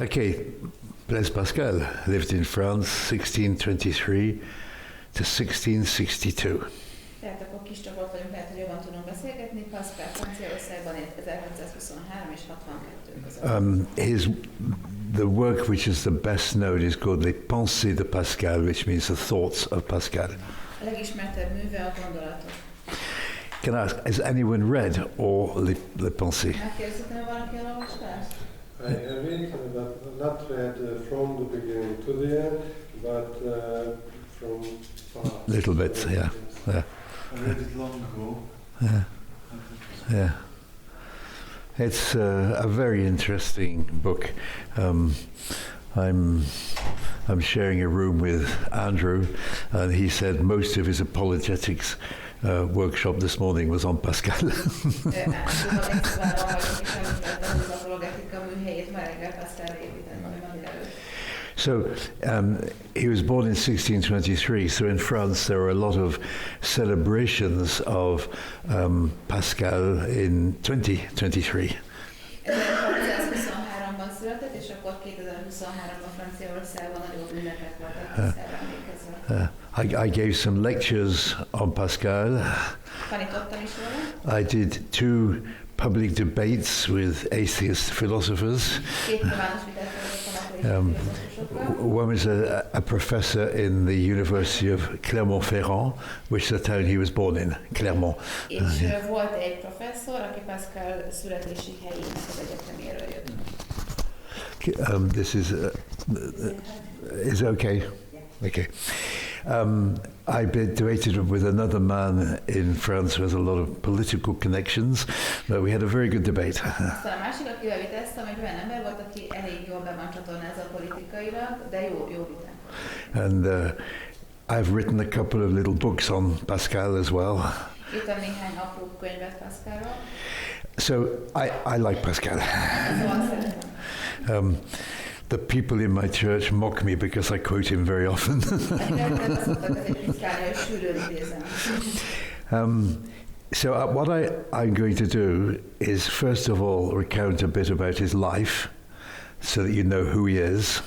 Okay, Blaise Pascal lived in France 1623 to 1662. Tehát akkor kis csoport vagyunk, lehet, hogy jobban tudunk beszélgetni. Pascal Franciaországban élt 1623 és 62 között. The work which is the best known is called Les Pensées de Pascal, which means the thoughts of Pascal. A legismertebb műve a Gondolatok. Can I ask, has anyone read all Les Pensées? Megkérdezhetem, hogy valaki elolvasta? I have it, but not read from the beginning to the end, but from far. Little bit, yeah. I read it long ago. Yeah. It's a very interesting book. I'm sharing a room with Andrew, and he said most of his apologetics workshop this morning was on Pascal. So he was born in 1623. So in France there are a lot of celebrations of Pascal in 2023. 1623-ban született, és akkor 2023-ban Franciaországban nagyobb ünnepek voltak Pascalra emlékezve. I gave some lectures on Pascal. Tanítottam is róla. I did 2 public debates with atheist philosophers. One was a professor in the University of Clermont-Ferrand, which is the town he was born in, Clermont. És volt egy professzor, aki Pascal születési helyének az egyeteméről jött. This is okay. Okay. I debated with another man in France who has a lot of political connections, but we had a very good debate. Aztán a másik, akivel vitáztam, egy olyan ember volt, aki elég jól be van csatornázva politikailag, de jó vitán. And I've written a couple of little books on Pascal as well. Írtam néhány apró könyvet Pascalról. So I like Pascal. The people in my church mock me because I quote him very often. So what I'm going to do is first of all recount a bit about his life so that you know who he is.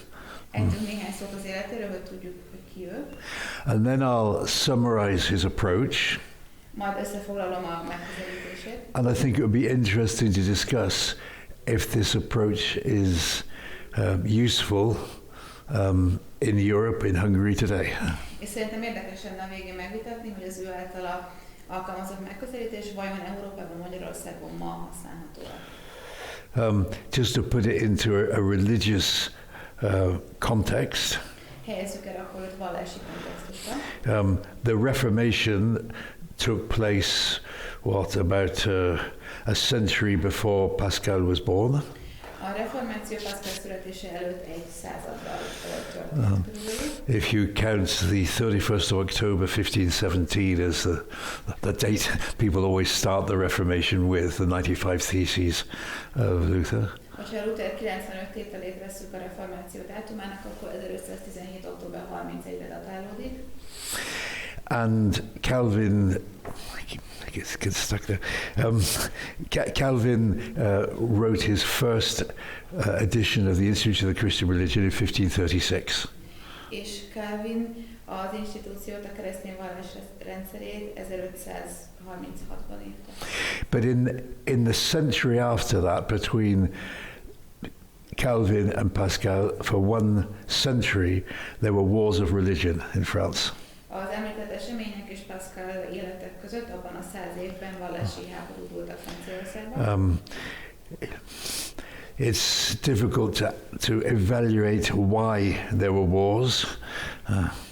And then I'll summarize his approach. And I think it would be interesting to discuss if this approach is useful in Europe, in Hungary today. És szerintem érdekes lenne a végén megvitatni, hogy az ő általa alkalmazott megközelítés vajon Európában, Magyarországon ma használható. Just to put it into a religious context. Helyezzük el akkor őt vallási kontextusban. The Reformation took place, about a century before Pascal was born. A reformáció Pascal születése előtt egy századdal történt. If you count the 31st of October 1517 as the date people always start the Reformation with, the 95 Theses of Luther. Ha Luther 95 tételét vesszük a reformáció dátumának, akkor 1517. október 31-re datálódik. And Calvin, I get stuck there. Calvin wrote his first edition of the Institute of the Christian Religion in 1536. És Calvin az institúciót, a keresztény vallás rendszerét 1536-ban írta. But in the century after that, between Calvin and Pascal, for one century, there were wars of religion in France. Az említett események és Pascal életek között abban a 100 évben vallási háborúk voltak Franciaországban. It's difficult to evaluate why there were wars.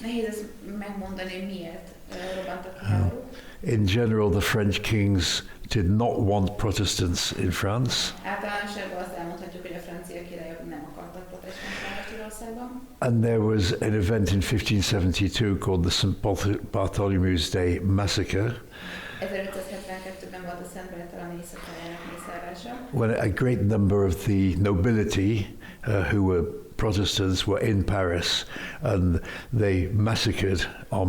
Nehéz ezt megmondani, hogy miért robbantak ki háborúk. In general, the French kings did not want Protestants in France. Általánosságban azt elmondhatjuk, hogy a francia királyok nem akartak protestáns Írországban. And there was an event in 1572 called the St. Bartholomew's Day Massacre. 1572-ben volt a Szent Bertalan éjszakájának mészárlása. When a great number of the nobility who were Protestants were in Paris, and they massacred en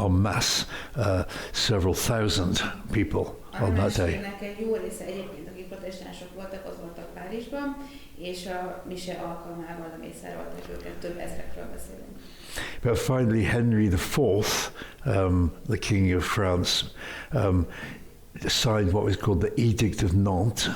masse several thousand people. A on that day. Egy jó része egyébként, akik protestánsok voltak, ott voltak Párizsban, és a mise alkalmával lemészárolták őket, több ezrekről beszélünk. But finally, Henry IV, the King of France, signed what was called the Edict of Nantes.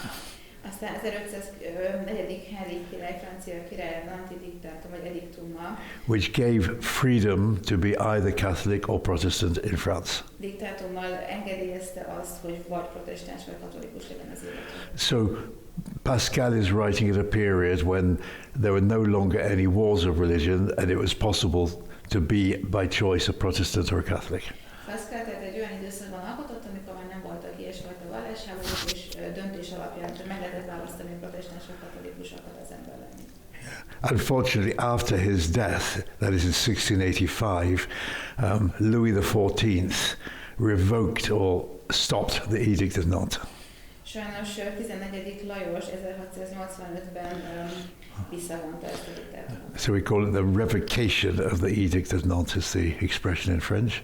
Aztán 1504. Henry király, francia király, Nanti diktátum vagy ediktummal, which gave freedom to be either Catholic or Protestant in France. Diktátummal engedélyezte azt, hogy vagy protestáns vagy katolikus legyen az illető. So Pascal is writing at a period when there were no longer any wars of religion and it was possible to be by choice a Protestant or a Catholic. Pascal tehát egy olyan időszakban alkotott, amikor már nem voltak ilyesfajta vallásháborúk, és döntés alapján meg lehetett választani a protestáns vagy katolikusokat az ember lenni. Unfortunately, after his death, that is in 1685, Louis XIV revoked or stopped the Edict of Nantes. Sajnos 14. Lajos 1685-ben visszavonta ezt a diktátumot. So we call it the revocation of the Edict of Nantes, is the expression in French.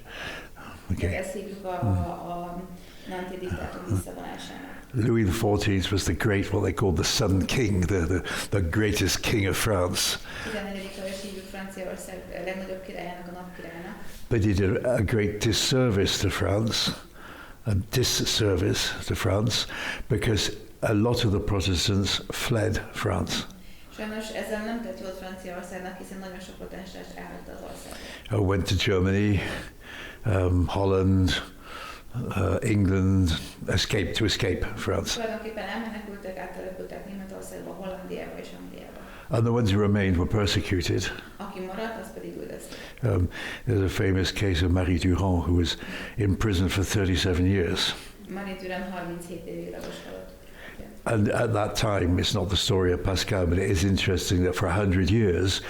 Okay. Ezt hívjuk a Nanti diktátum visszavonásának. Louis XIV was the great, what they called the Sun King, the greatest king of France. 14. Lajos hívjuk Franciaország legnagyobb királyának, a napkirálynak. But he did a great disservice to France, because a lot of the Protestants fled France. Sajnos ezzel nem tett jót Franciaországnak, hiszen nagyon sok protestáns elhagyta az országot. Went to Germany, Holland, England, escape France. Tulajdonképpen elmenekültek, áttelepültek Németországba, Hollandiába és Angliába. And the ones who remained were persecuted. Aki maradt, az pedig üldözték. There's a famous case of Marie Durand, who was in prison for 37 years. Marie Durand 37 évig raboskodott. And at that time, it's not the story of Pascal, but it is interesting that for 100 years,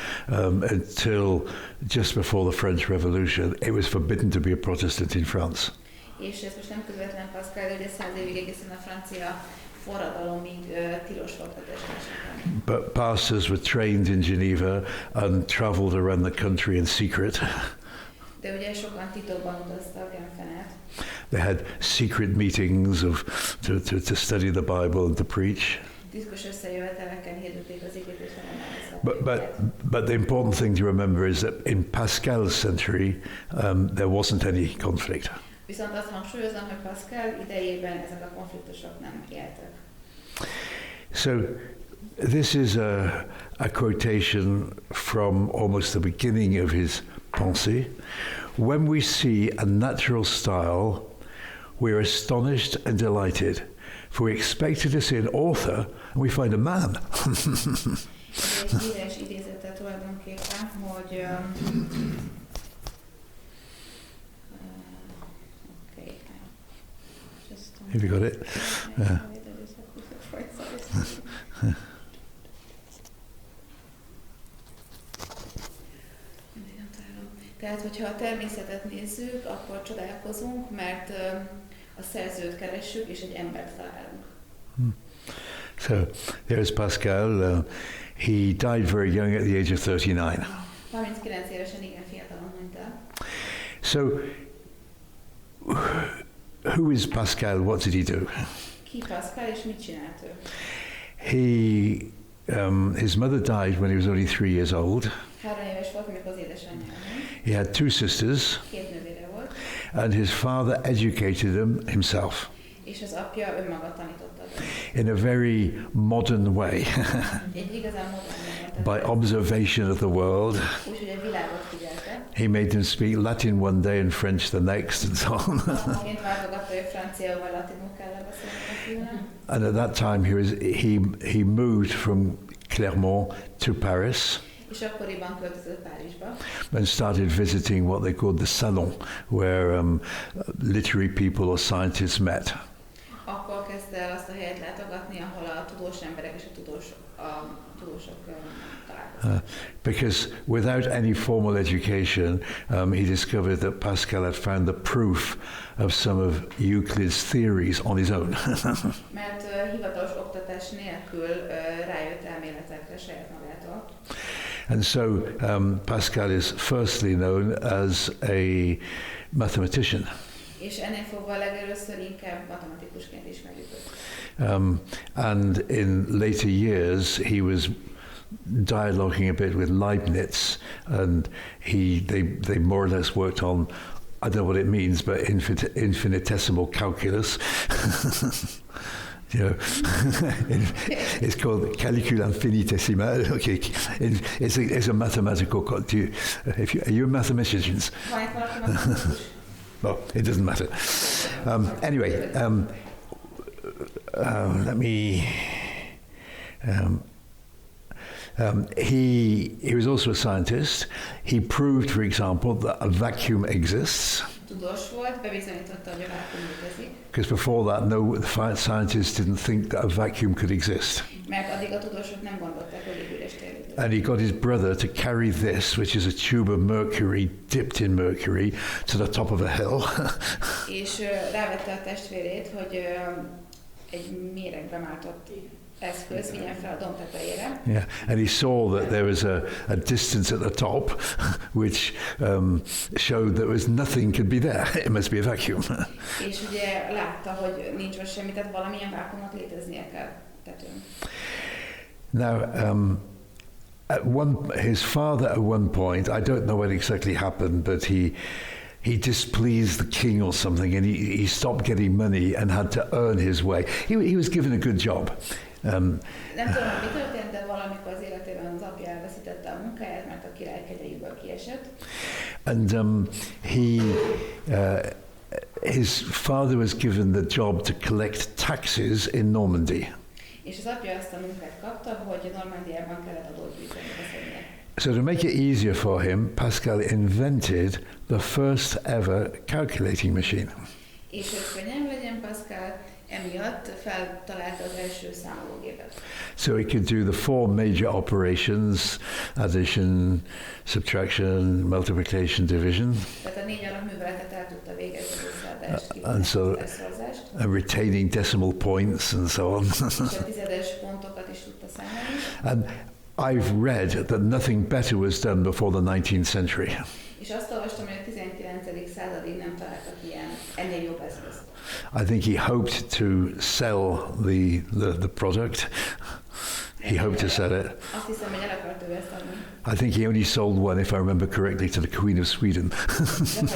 until just before the French Revolution, it was forbidden to be a Protestant in France. És ez most nem közvetlen Pascal, de ugye 100 évig egészen a francia forradalomig tilos volt protestánsnak. But pastors were trained in Geneva and travelled around the country in secret. De ugye sokan titokban utaztak Genfen át. They had secret meetings to study the Bible and to preach. Titkos összejöveteleken hirdették az igét és felemelni. But the important thing to remember is that in Pascal's century, there wasn't any conflict. Viszont azt hangsúlyozom, hogy Pascal idejében ezek a konfliktusok nem éltek. So this is a quotation from almost the beginning of his pensée. When we see a natural style, we are astonished and delighted, for we expected to see an author, and we find a man. Ez egy híres idézete tulajdonképpen, hogy Have you got it? Yeah. Tehát, hogyha a természetet nézzük, akkor csodálkozunk, mert a szerzőt keressük, és egy embert találunk. So, there's Pascal. He died very young at the age of 39. 39 évesen igen fiatalon hunyt el. So, who is Pascal? What did he do? Ki Pascal, és mit csinált ő? His mother died when he was only 3 years old. 3 éves volt, amikor az édesanyja. He had 2 sisters. 2 nővére volt. And his father educated them himself. És az apja önmaga tanította. In a very modern way. Egy igazán modern By observation of the world. Úgyhogy a világot figyelte. He made them speak Latin one day and French the next and so on. And at that time he moved from Clermont to Paris. És akkoriban költözött Párizsba. And started visiting what they called the salon, where literary people or scientists met. Akkor kezdte el azt a helyet látogatni, ahol a tudós emberek és a tudósok találkoztak. Because without any formal education, he discovered that Pascal had found the proof of some of Euclid's theories on his own. Mert hivatalos oktatás nélkül rájött elméletekre saját magától. And so Pascal is firstly known as a mathematician. És ennél fogva legelőször inkább matematikusként ismerjük őt. And in later years, he was dialoguing a bit with Leibniz, and they more or less worked on, I don't know what it means, but infinitesimal calculus. You know, it's called calcul infinitesimal. Okay, it's a mathematical. Are you a mathematician? Well, it doesn't matter. Anyway, let me. He was also a scientist. He proved, for example, that a vacuum exists. Tudós volt, bebizonyította, hogy a vákuum létezik. Because before that, the scientists didn't think that a vacuum could exist. Mert addig a tudósok nem gondolták, hogy egy üres tér létezik. And he got his brother to carry this, which is a tube of mercury dipped in mercury, to the top of a hill. És rávette a testvérét, hogy egy méregbe mártott eszköz vigyen fel a domb tetejére. Yeah, and he saw that there was a distance at the top, which showed there was nothing could be there. It must be a vacuum. És ugye látta, hogy nincs ott semmi, tehát valamilyen vákuumnak léteznie kell tetőn. Now, his father at one point, I don't know what exactly happened, but he displeased the king or something, and he stopped getting money and had to earn his way. He was given a good job. Nem tudom, mi történt, de valamikor az életében az apja elveszítette a munkáját, mert a király kegyeiből kiesett. And his father was given the job to collect taxes in Normandy. És az apja azt a munkát kapta, hogy Normandiában kellett adót gyűjteni a szegények. So to make it easier for him, Pascal invented the first ever calculating machine. És hogy könnyen legyen, Pascal emiatt feltalálta az első számológépet. So he could do the four major operations: addition, subtraction, multiplication, division. Tehát a 4 alapműveletet el tudta végezni, and retaining decimal points and so on. És a tizedes pontokat is tudta számolni. And I've read that nothing better was done before the 19th century. És azt olvastam, hogy a 19. századig nem találtak ennél jobb eszközt. I think he hoped to sell the product. He hoped to sell it. Azt hiszem, hogy el akart ő ezt adni. I think he only sold one, if I remember correctly, to the Queen of Sweden. De ha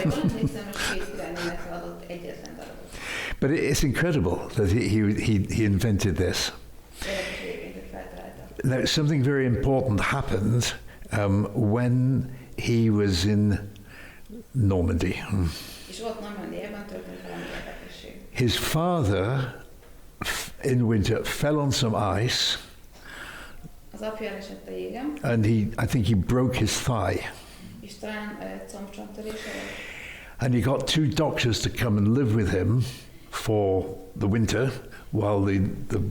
jól emlékszem, a svéd királynőnek adott egyetlen darabot. But it's incredible that he invented this. Now, something very important happened when he was in Normandy. És ott Normandiában történt valami érdekesség. His father, in winter, fell on some ice. Az apja elesett a jégen. And I think he broke his thigh. És talán combcsonttörése volt. And he got two doctors to come and live with him for the winter while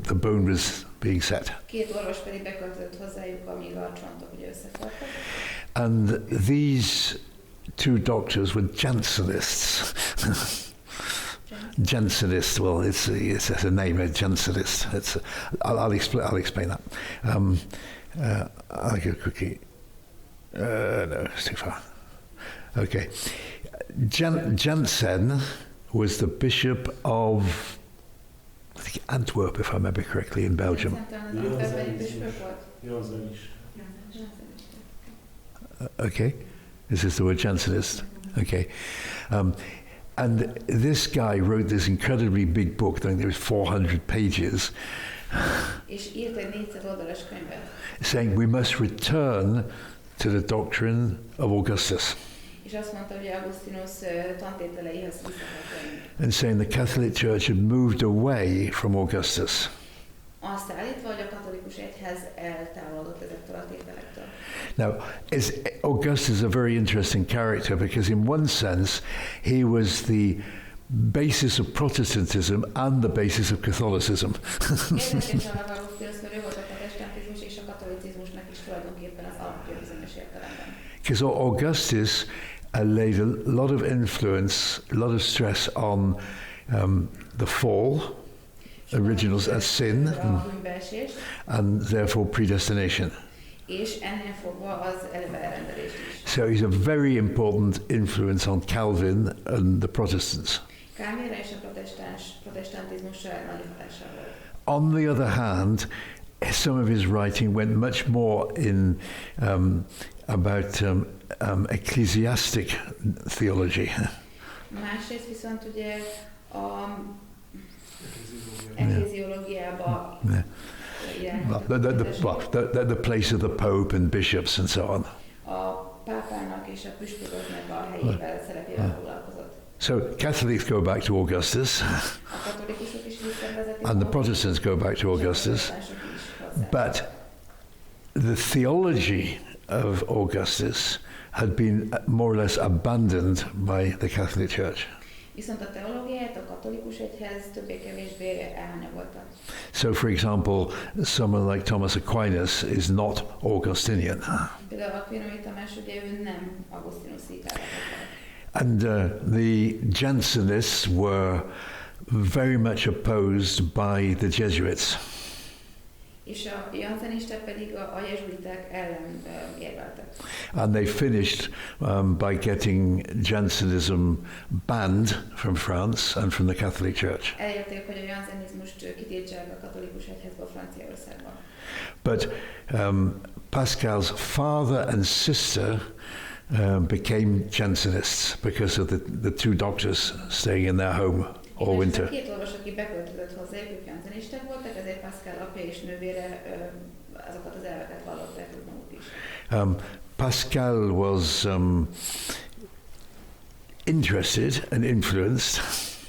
the bone was being set. 2 orvos pedig beköltözött hozzájuk, amíg a csontok ugye összefortak. And these 2 doctors were Jansenists. Jansenist, well, it's a name, a Jansenist. I'll explain that. I'll get a cookie. No, it's too far. Okay. Jansen was the bishop of, I think, Antwerp, if I remember correctly, in Belgium. Okay. This is the word Jansenist. Okay. And this guy wrote this incredibly big book, I think there was 400 pages, És írt egy 400 oldalas könyvet. saying we must return to the doctrine of Augustus. És azt mondta, hogy Augustinus tantételeihez vissza kell térni. And saying the Catholic Church had moved away from Augustus. Azt állítva, hogy a katolikus egyház eltávolodott ezektől a tételektől. Now, Augustus is a very interesting character because in one sense he was the basis of Protestantism and the basis of Catholicism. Érdekesen a Augustinus, hogy ő volt a protestantizmus és a katolicizmusnak is tulajdonképpen az alapja bizonyos értelemben. Because Augustus laid a lot of influence, a lot of stress on the fall, originals as sin, and therefore predestination. És ennél fogva az eleve elrendelés is. So he's a very important influence on Calvin and the Protestants. Kávéra és a protestantizmusra nagy hatással volt. On the other hand, some of his writing went much more in about ecclesiastic theology. Másrészt viszont ugye a ecclesiológiába the place of the Pope and bishops and so on. A pápának és a püspököknek a helyével, szerepével foglalkozott. So Catholics go back to Augustus, A katolikusok is visszavezetik, and the Protestants go back to Augustus. But the theology of Augustus had been more or less abandoned by the Catholic Church. Viszont a teológiát a katolikus egyház többé-kevésbé elhanyagolta. So, for example, someone like Thomas Aquinas is not Augustinian. Például Aquinoi Tamás, ugye ő nem Augustinuszi távolodott. And the Jansenists were very much opposed by the Jesuits. És a janzenisták pedig a jezsuiták ellen érveltek. And they finished by getting Jansenism banned from France and from the Catholic Church. Elérték, hogy a janzenizmust kitiltsák a katolikus egyházba Franciaországban. But Pascal's father and sister became Jansenists because of the two doctors staying in their home all winter. A két orvos, aki beköltözött hozzájuk, ők janzenisták voltak, ezért Pascal apja és nővére azokat az elveket vallották ők maguk is. Pascal was interested and influenced,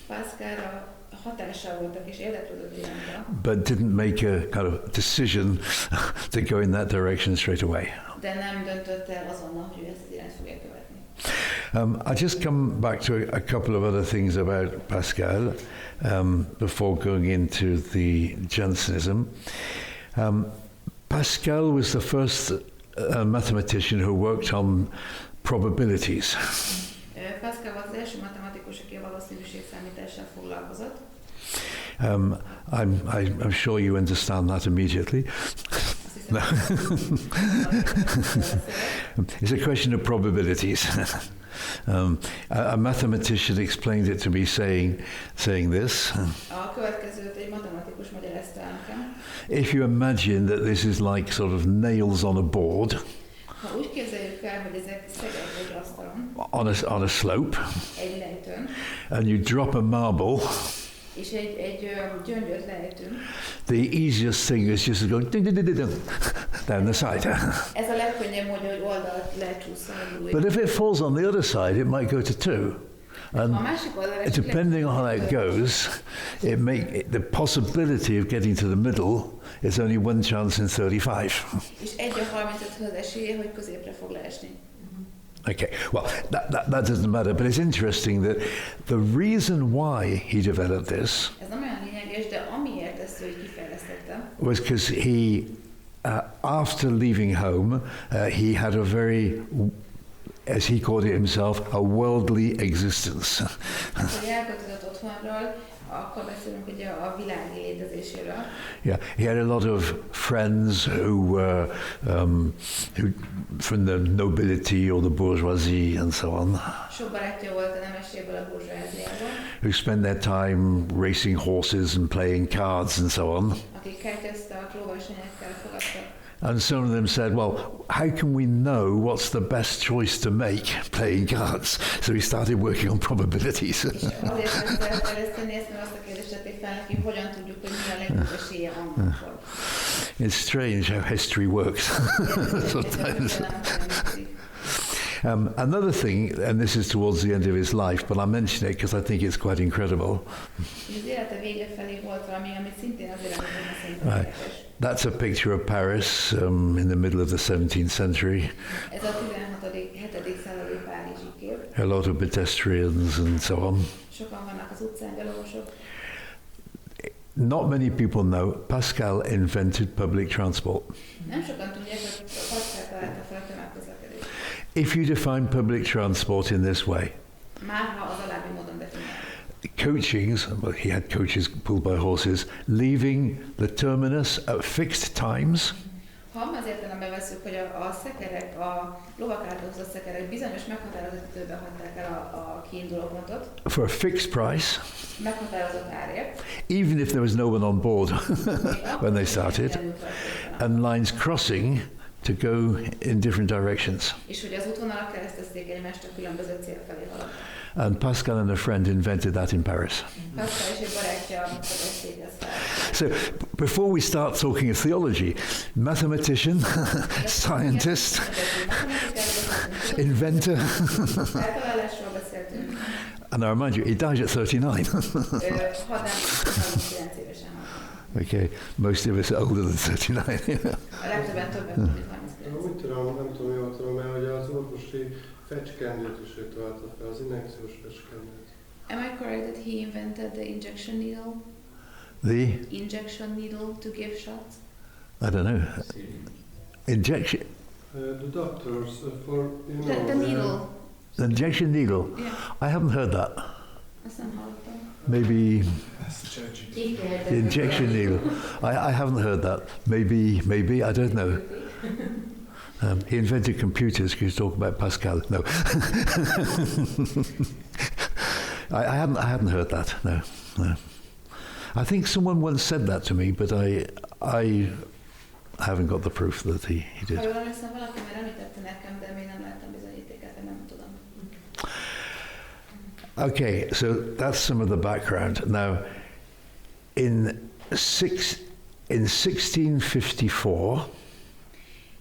Pascalra hatással voltak és érdeklődött iránta, but didn't make a kind of decision to go in that direction straight away. de nem döntött el azonnal, hogy ő ezt az irányt fogja követni. I'll just come back to a couple of other things about Pascal before going into the Jansenism. Pascal was the first mathematician who worked on probabilities. Pascal volt az első matematikus, aki a valószínűségszámítással foglalkozott. I'm sure you understand that immediately. No. It's a question of probabilities. A mathematician explained it to me saying this. A következőt egy matematikus magyarázta nekem. If you imagine that this is like sort of nails on a board, Ha úgy képzeljük el, hogy ezek szegek egy asztalon, on a slope, egy lejtőn, and you drop a marble, és egy gyöngyöt lejtünk, the easiest thing is just going ding, ding, ding, ding, down the side. ez a legkönnyebb módja, hogy oldalt lecsúszol. But if it falls on the other side, it might go to 2. And A másik oldalra depending on how it goes, the possibility of getting to the middle is only 1 chance in 35. És 1/35-höz esélye, hogy középre fog leesni. Okay, well, that doesn't matter, but it's interesting that the reason why he developed this Ez nem olyan lényeges, de amiért ezt ő kifejlesztette, was because he, after leaving home, he had a very, as he called it himself, a worldly existence. hogy elköltözött otthonról, akkor beszélünk ugye a világi létezéséről. Yeah, he had a lot of friends who were who from the nobility or the bourgeoisie and so on, Sok barátja volt a nemességből, a burzsóáziából, who spent their time racing horses and playing cards and so on. akik kártyáztak, lóversenyekkel fogadtak. And some of them said, well, how can we know what's the best choice to make playing cards? So he started working on probabilities. És azért kezdte fejleszteni ezt, mert azt a kérdést tették fel neki, hogyan tudjuk, hogy mi a legjobb esélye annak. It's strange how history works sometimes. Another thing, and this is towards the end of his life, but I mention it because I think it's quite incredible. Az élete vége felé volt valami, amit szintén azért szerintem érdekes. That's a picture of Paris in the middle of the 17th century. Ez a 17. századi párizsi kép. A lot of pedestrians and so on. Sokan vannak az utcán, gyalogosok. Not many people know Pascal invented public transport. Nem sokan tudják, hogy Pascal találta fel a tömegközlekedést. If you define public transport in this way, Már ha az alábbi módon definiálják. coachings, well, he had coaches pulled by horses, leaving the terminus at fixed times, Ha az értelemben figyelembe veszük, hogy a szekerek, a lovak által hozott szekerek bizonyos meghatározott időben hagyták el a kiinduló pontot. For a fixed price, Meghatározott árért. even if there was no one on board when they started, and lines crossing to go in different directions. És hogy az útvonalak keresztezték egymást a különböző cél felé haladtak. And Pascal and a friend invented that in Paris. Pascal és egy barátja fedezték ezt fel. So before we start talking of theology, mathematician, scientist, inventor, Eltalálásról beszéltünk. and I remind you, he died at 39. Hadán 39 évesen halt. Okay, most of us are older than 39. A legtöbben többet, mint 39. Úgy tudom, nem tudom, jól tudom, mert hogy az orvosi fecskendőt is ő találta fel, az injekciós fecskendőt. Am I correct that he invented the injection needle? The, Injection needle to give shots? I don't know, injection, The doctors for, you know... The needle. the injection needle. Yeah. I haven't heard that. Azt nem hallottam. Maybe That's the church. the injection needle. I haven't heard that. Maybe, I don't know. He invented computers. Can you talk about Pascal? No. I hadn't heard that. No. I think someone once said that to me, but I haven't got the proof that he Ha did. jól emlékszem, valaki már említette nekem, de még nem láttam bizonyítékát, nem tudom. Okay, so that's some of the background. Now, in 1654,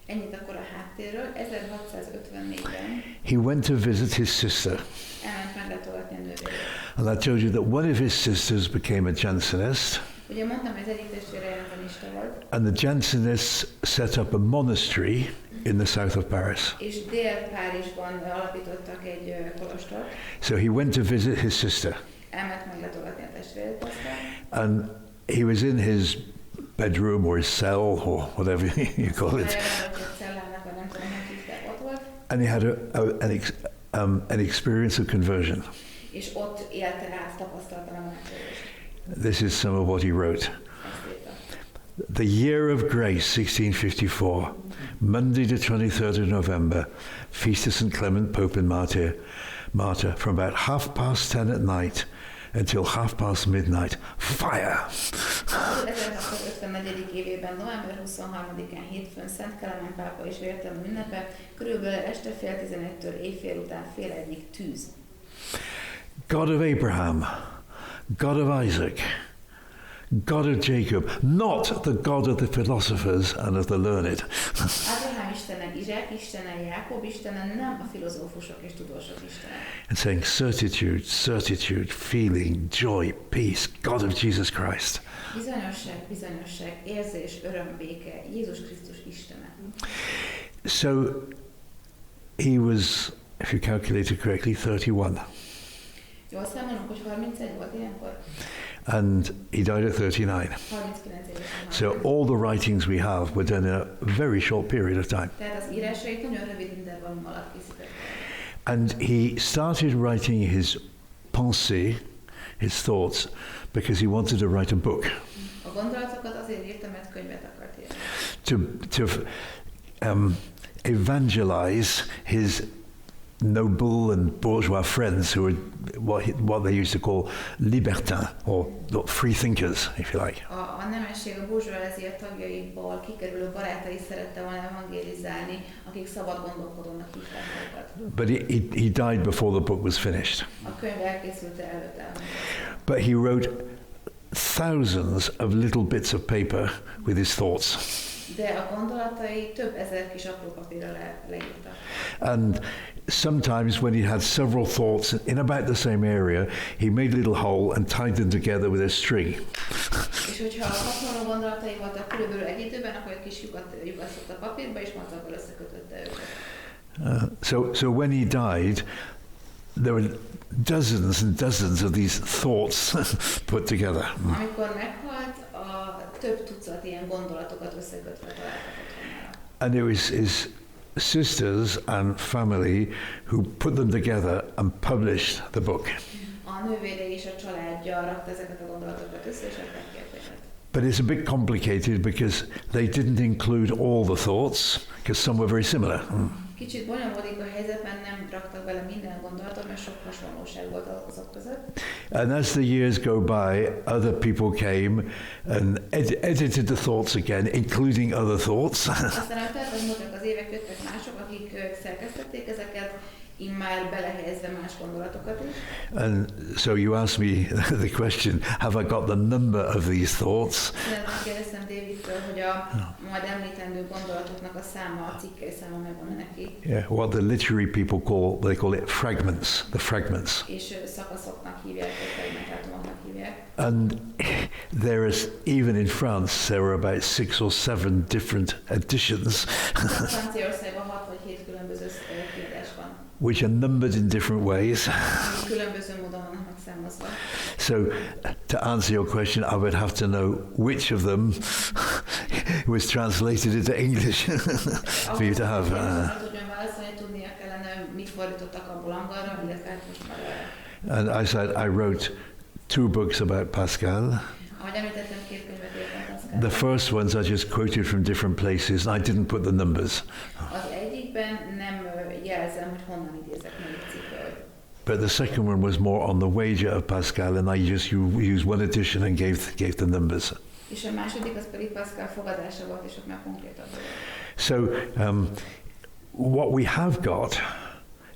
Ennyit akkor a háttérről. 1654-ben he went to visit his sister. elment meglátogatni a nővérét. And I told you that one of his sisters became a Jansenist, Ugye mondtam, hogy az egyik testvére jansenista volt, and the Jansenists set up a monastery in the south of Paris. és Dél-Párizsban alapítottak egy kolostort. So he went to visit his sister, Elment meglátogatni a testvérét Pascal, and he was in his bedroom or his cell or whatever you call it, cellának, vagy nem tudom, hogy hívták, ott volt, and he had an experience of conversion. és ott élte át, tapasztalta meg a megtérést. This is some of what he wrote. Ezt írta. The year of grace, 1654, Monday the 23rd of November, Feast of St. Clement, Pope and Martyr, from about 10:30 at night until midnight. Fire! Az 1654. évében, november 23-án hétfőn Szent Kelemen pápa és vértelmű ünnepe, körülbelül este 10:30-től éjfél után fél egyig tűz. God of Abraham, God of Isaac, God of Jacob, not the God of the philosophers and of the learned. Ábrahám istene, Izsák istene, Jákob istene, nem a filozófusok és tudósok istene. And saying certitude, feeling, joy, peace, God of Jesus Christ. Bizonyosság, érzés, öröm, béke, Jézus Krisztus istene. So he was, if you calculate it correctly, 31. Jól számolunk, hogy 31 volt ilyenkor? And he died at 39. 39 évesen. So all the writings we have were done in a very short period of time. Tehát az írásait nagyon rövid intervallum alatt készített. And he started writing his pensées, his thoughts, because he wanted to write a book. A gondolatokat azért írta, mert könyvet akart írni. To evangelize his noble and bourgeois friends who were what they used to call libertins, or free thinkers, if you like. A nemesség a burzsóázia tagjaiból kikerülő barátai szerette volna evangelizálni, akik szabad gondolkodónak hívták magukat. But he died before the book was finished. A könyv elkészülte előtt elment. But he wrote thousands of little bits of paper with his thoughts. De a gondolatai több ezer kis apró papírra leírtak. And sometimes when he had several thoughts in about the same area, he made a little hole and tied them together with a string. És hogyha hasonló gondolatai voltak körülbelül egy időben, akkor egy kis lyukat szokott a papírba, és mazaggal összekötötte őket. So when he died, there were dozens and dozens of these thoughts put together. Amikor meghalt, a több tucat ilyen gondolatokat összekötve találtak otthonára. And it was his sisters and family who put them together and published the book. A nővére és a családja rakta ezeket a gondolatokat össze, és adták ki a könyvet. But it's a bit complicated because they didn't include all the thoughts. because some were very similar. Kicsit bonyolódik a helyzet, mert nem raktak bele minden gondolatot, mert sok hasonlóság volt azok között. And as the years go by, other people came and edited the thoughts again, including other thoughts. Aztán ahogy teltek az évek, jöttek mások, akik szerkesztették ezeket, immár belehelyezve más gondolatokat is. And so you asked me the question, have I got the number of these thoughts? Kérdeztem Davidtől, hogy a majd említendő gondolatoknak a száma, a cikkei száma megvan neki. Yeah, what the literary people call it fragments, the fragments. És szakaszoknak hívják, vagy fragmentátumoknak hívják. And there is, even in France, there were about 6 or 7 different editions. Franciaországban 6 vagy 7 különböző kiadás van. Which are numbered in different ways. Különböző módon vannak megszámozva. So, to answer your question, I would have to know which of them was translated into English for you to have. Tudjon válaszolni, tudnia kellene, mit fordítottak abból angolra, illetve most már. And I said I wrote 2 books about Pascal. Ahogy említettem, 2 könyvet írtam Pascal. The first ones I just quoted from different places, and I didn't put the numbers. Az egyikben nem jelzem, hogy honnan idézek melyik cikkből. But the second one was more on the wager of Pascal, and I just used one edition and gave the numbers. És a második az pedig Pascal fogadása volt, és ott már konkrétabb volt. So what we have got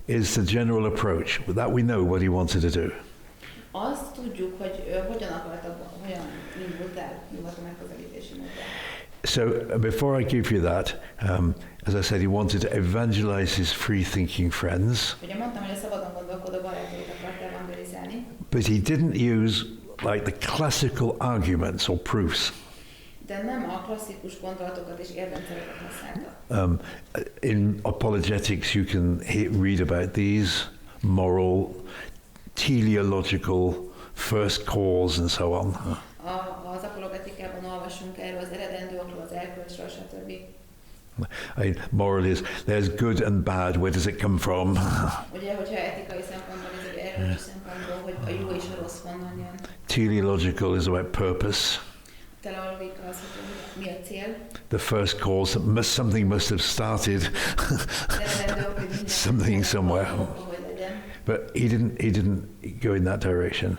is the general approach, that we know what he wanted to do. Azt tudjuk, hogy hogyan indult el, mi volt a megközelítési módja. So before I give you that, as I said, he wanted to evangelize his free-thinking friends. Ugye mondtam, hogy a szabadon gondolkodó barátait akart evangelizálni. But he didn't use like the classical arguments or proofs. De nem a klasszikus gondolatokat és érvrendszereket használta. In apologetics, you can read about these moral, teleological, first cause, and so on. Az apologetikában olvasunk erről az eredendő okról, az erkölcsről, stb. Moral is there's good and bad. Where does it come from? Ugye, hogyha etikai szempontból ez egy erkölcsi szempontból, hogy a jó és a rossz honnan jön. Teleological is about purpose. Teleologika az, hogy mi a cél. The first cause, something must have started something somewhere. But he didn't go in that direction.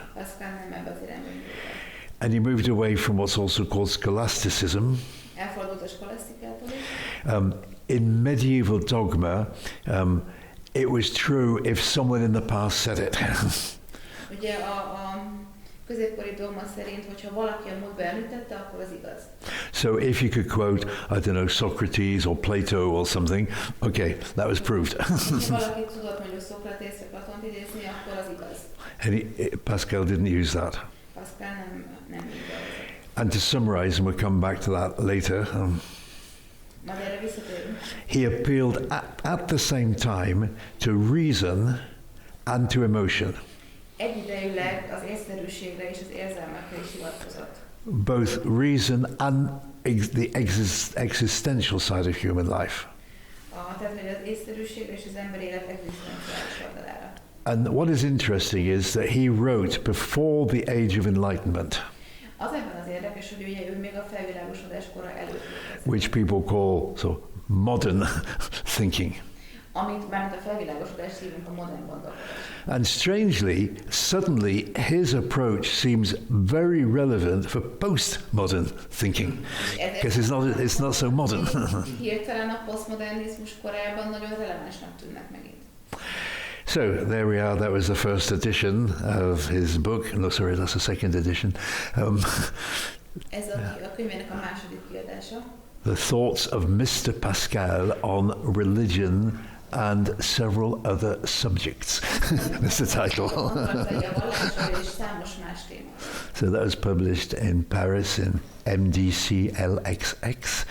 And he moved away from what's also called scholasticism. In medieval dogma, it was true if someone in the past said it. Ugye a középkori dogma szerint, hogyha valaki a múltban említette, akkor az igaz. So if you could quote, I don't know, Socrates or Plato or something, okay, that was proved. Valaki tudott mondjuk Szokratész vagy Platont idézni, akkor az igaz. And Pascal didn't use that. Pascal nem így. And to summarize, and we'll come back to that later, he appealed at the same time to reason and to emotion. Egyidejűleg az észszerűségre és az érzelmekre is hivatkozott. Both reason and the existential side of human life. Tehát, hogy az észszerűségre és az emberi élet egzisztenciális oldalára. And what is interesting is that he wrote before the age of enlightenment. Az ebben az érdekes, hogy ugye ő még a felvilágosodás kora előtt. Which people call modern thinking. Amit bármint a felvilágosodás hívunk a modern gondolkodás. And strangely, suddenly his approach seems very relevant for postmodern thinking, because it's not so modern. Hirtelen a posztmodernizmus korában nagyon relevánsnak tűnnek megint. So there we are. That was the first edition of his book. No, sorry, that's the second edition. Ez a könyvének a második kiadása. The Thoughts of Mr. Pascal on Religion and Several Other Subjects. That's the title. So that was published in Paris in MDC LXX,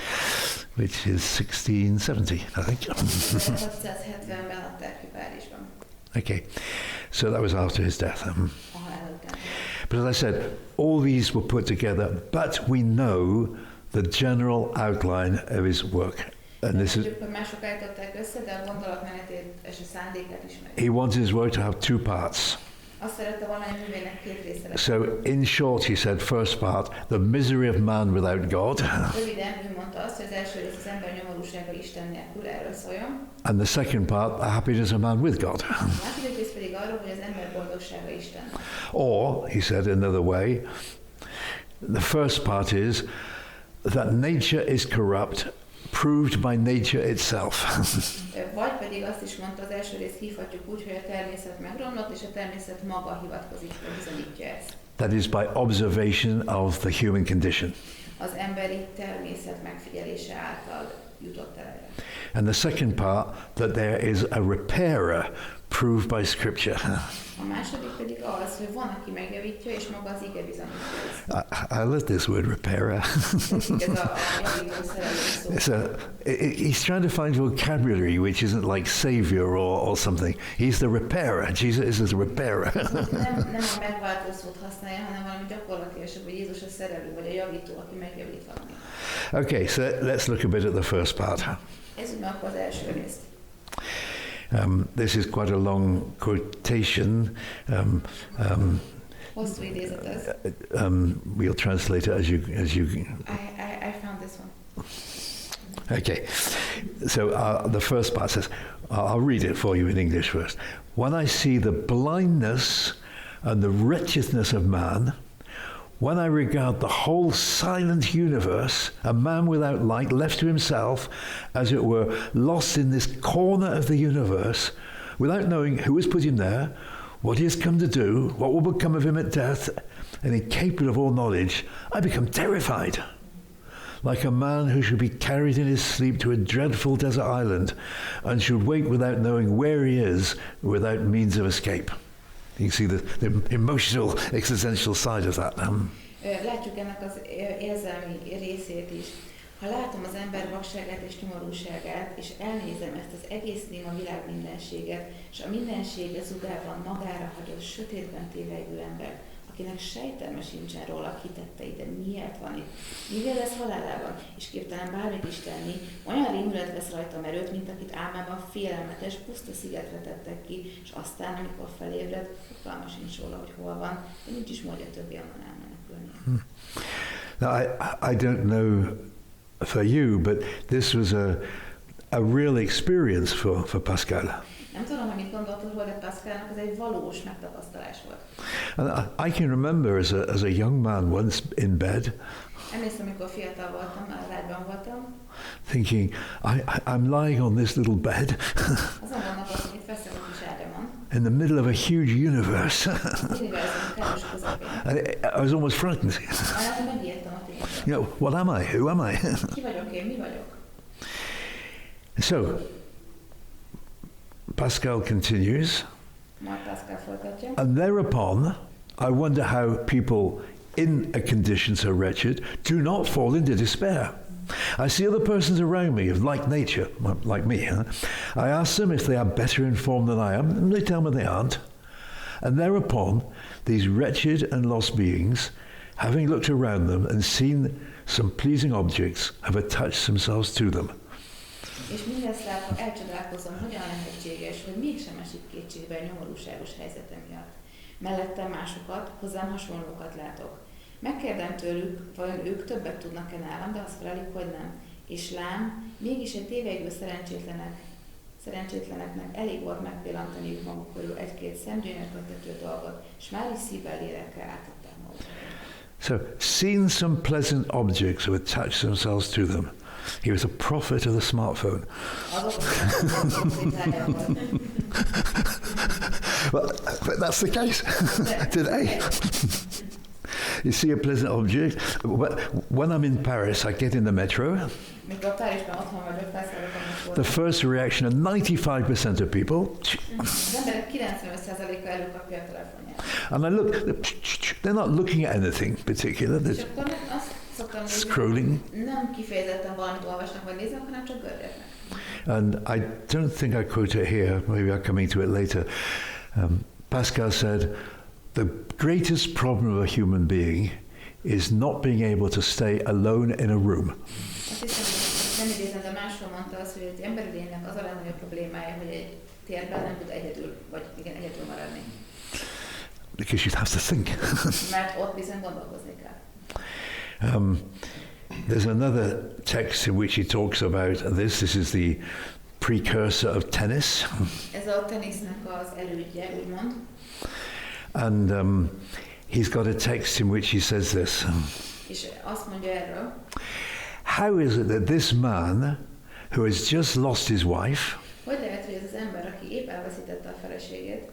which is 1670, I think. Okay, so that was after his death. But as I said, all these were put together, but we know the general outline of his work. And this is, he wanted his work to have 2 parts. Azt szerette volna, hogy művének két része lesz. So, in short, he said, first part, the misery of man without God. Röviden ő mondta azt, hogy az első rész az ember nyomorúsága Isten nélkül, erről szóljon. And the second part, the happiness of man with God. A második rész pedig arról, hogy az ember boldogsága Isten. Or, he said another way, the first part is that nature is corrupt, proved by nature itself. Vagy pedig azt is mondta, az első részt hívhatjuk úgy, hogy a természet megromlott, és a természet maga hivatkozik, hogy bizonyítja ezt. That is by observation of the human condition. Az emberi természet megfigyelése által jutott el erre. And the second part, that there is a repairer, proved by Scripture. A második pedig az, hogy van, aki megjavítja, és maga az ige bizonyítja ezt. I love this word, repairer. Ez a javító szerelő szó. He's trying to find vocabulary which isn't like savior or something. He's the repairer. Jesus is the repairer. Nem a megváltó szót használja, hanem valami gyakorlatilasabb, hogy Jézus a szerelő, vagy a javító, aki megjavít valamit. Okay, so let's look a bit at the first part. Nézzük meg akkor az első részt. This is quite a long quotation. Hosszú idézet ez. We'll translate it as you. I found this one. Okay, so the first part says, I'll read it for you in English first. When I see the blindness and the wretchedness of man, when I regard the whole silent universe, a man without light, left to himself, as it were, lost in this corner of the universe, without knowing who has put him there, what he has come to do, what will become of him at death, and incapable of all knowledge, I become terrified. Like a man who should be carried in his sleep to a dreadful desert island, and should wake without knowing where he is, without means of escape. You can see the emotional, existential side of that. Látjuk ennek az érzelmi részét is. Ha látom az ember vakságát és nyomorúságát, és elnézem ezt az egész néma világ mindenséget, és a mindensége zugában magára hagyott, sötétben tévegő ember, akinek sejtelme sincsen róla, kitette ide, miért van itt, mivel lesz halálában, és képtelen bármit is tenni, olyan rémület vesz rajta erőt, mint akit álmában félelmetes, puszta szigetre tettek ki, és aztán, amikor felébred, fogalma sincs róla, hogy hol van, de nincs is módja többé onnan elmenekülni. Now, I don't know for you, but this was a real experience for Pascal. Nem tudom, hogy mit gondoltad volna, de Pascalnak ez egy valós megtapasztalás volt. And I can remember as a young man once in bed, Emlékszem, amikor fiatal voltam, már ágyban voltam, thinking, I'm lying on this little bed azon gondolkodtam, hogy feszek a kis ágyamon, in the middle of a huge universe. az univerzum káros közepén. And I was almost frightened. Megijedtem a tényleg. You know, what am I? Who am I? Ki vagyok én? Mi vagyok? So, Pascal continues, Majd Pascal folytatja. and thereupon I wonder how people in a condition so wretched do not fall into despair. I see other persons around me of like nature, like me. I ask them if they are better informed than I am, and they tell me they aren't. And thereupon, these wretched and lost beings, having looked around them and seen some pleasing objects, have attached themselves to them. És mindezt látva elcsodálkozom, hogyan lehetséges, hogy mégsem esik kétségbe a nyomorúságos helyzetem miatt. Mellettem másokat, hozzám hasonlókat látok. Megkérdem tőlük, vajon ők többet tudnak-e nálam, de azt felelik, hogy nem. És lám, mégis egy tévegő szerencsétleneknek elég volt megpillantaniuk maguk körül egy-két szemgyönyörködtető dolgot, és már is szívvel lélekkel átadták magukat. So, seen some pleasant objects have attached themselves to them. He was a prophet of the smartphone. Well, but that's the case today. You see a pleasant object. When I'm in Paris, I get in the metro. The first reaction of 95% of people, and I look, they're not looking at anything particular. They're scrolling. And I don't think I quote it here, maybe I'm coming to it later. Pascal said, the greatest problem of a human being is not being able to stay alone in a room. Nem idézem, de máshol mondta azt, hogy az emberi lénynek az a legnagyobb problémája, hogy egy térben nem tud egyedül maradni. because you'd have to think. Mert ott bizony gondolkozni kell. There's another text in which he talks about this. This is the precursor of tennis. Ez a tenisznek az elődje, úgymond. And he's got a text in which he says this. És azt mondja erről, How is it that this man who has just lost his wife hogy lehet, hogy ez az ember, aki épp elveszítette a feleségét,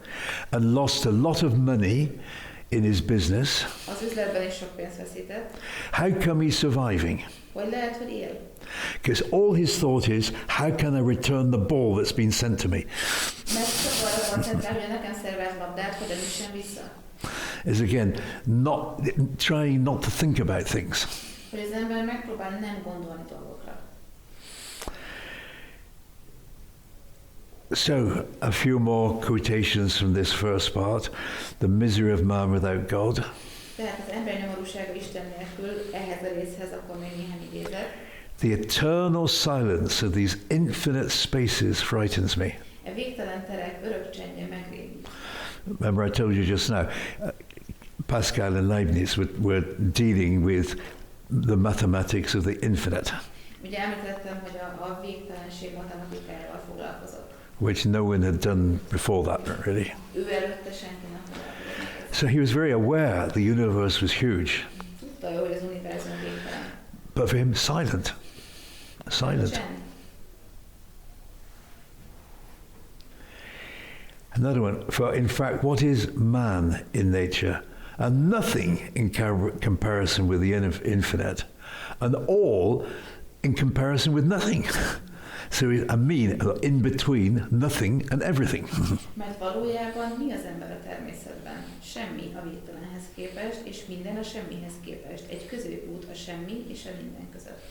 and lost a lot of money in his business, az üzletben is sok pénzt veszített, how come he's surviving? hogy lehet, hogy él? Because all his thought is, how can I return the ball that's been sent to me? Mert csak arra koncentrál, hogy nekem szervelt labdát, hogyan üssem vissza. Is again, trying not to think about things. Hogy az ember megpróbál nem gondolni dolgokra. So, a few more quotations from this first part. The misery of man without God. Tehát az ember nyomorúsága Isten nélkül, ehhez a részhez akkor még néhány idézet. The eternal silence of these infinite spaces frightens me. A végtelen terek örök csendje megrém. Remember I told you just now, Pascal and Leibniz were dealing with the mathematics of the infinite. Ugye említettem, hogy a végtelenség matematikájával foglalkozott. Which no one had done before that, really. Ő előtte senki nem foglalkozott. So he was very aware the universe was huge. Tudta jó, hogy az univerzum végtelen. But for him, silent. Silent. Csend. Another one, for in fact, what is man in nature? And nothing in comparison with the infinite, and all in comparison with nothing. So I mean, in between nothing and everything. Mert valójában mi az ember a természetben? Semmi a végtelenhez képest, és minden a semmihez képest. Egy középút a semmi és a minden között.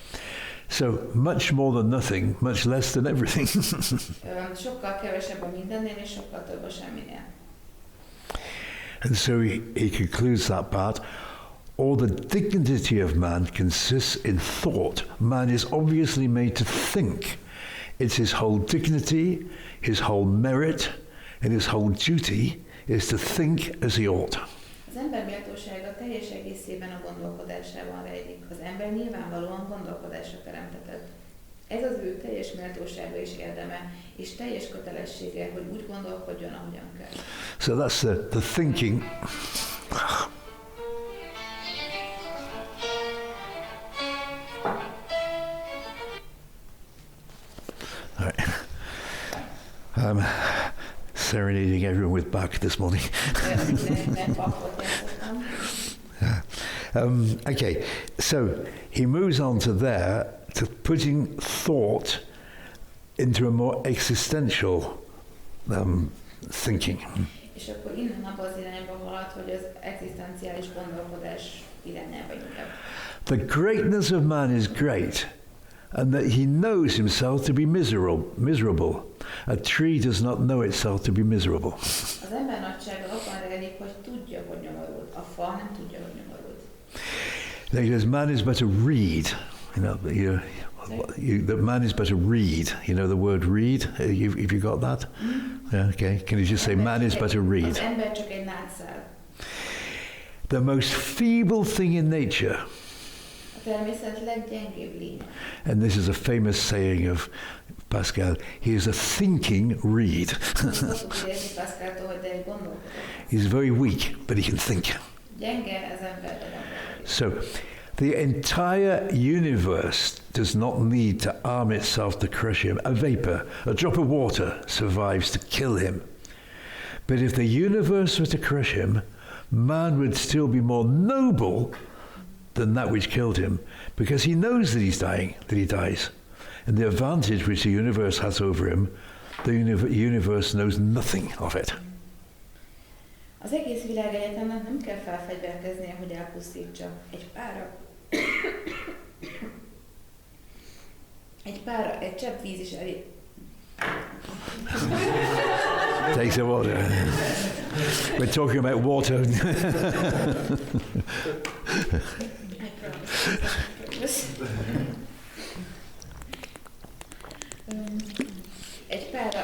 So much more than nothing, much less than everything. Sokkal kevesebb a mindennél, és sokkal több a semminél. And so he concludes that part. All the dignity of man consists in thought. Man is obviously made to think. It's his whole dignity, his whole merit, and his whole duty is to think as he ought. Az ember méltósága teljes egészében a gondolkodásában rejlik. Az ember nyilvánvalóan gondolkodásra teremtetett. Ez az ő teljes méltósága és érdeme, és teljes kötelessége, hogy úgy gondolkodjon, ahogyan kell. So that's the thinking. All right. Serenading everyone with Bach this morning. Okay, so he moves on to there, to putting thought into a more existential thinking. És akkor innen abba az irányba halad, hogy az egzisztenciális gondolkodás irányába inkább. The greatness of man is great, and that he knows himself to be miserable. A tree does not know itself to be miserable. Az ember nagysága abban rejlik, hogy tudja, hogy nyomorult. A fa nem tudja, hogy nyomorult. Because man is but a reed. The man is but a reed. You know the word reed? Have you got that? Yeah, okay. Can you just say man is but a reed? Az ember csak egy nátszál. The most feeble thing in nature. A természet leggyengébb lénye. And this is a famous saying of Pascal. He is a thinking reed. He's very weak, but he can think. So, the entire universe does not need to arm itself to crush him. A vapor, a drop of water survives to kill him. But if the universe were to crush him, man would still be more noble than that which killed him, because he knows that he's dying, that he dies. And the advantage which the universe has over him, the universe knows nothing of it. Az egész világegyetemnek nem kell felfegyverkeznie, hogy elpusztítsa. Egy csepp víz is elég. Take some water. We're talking about water.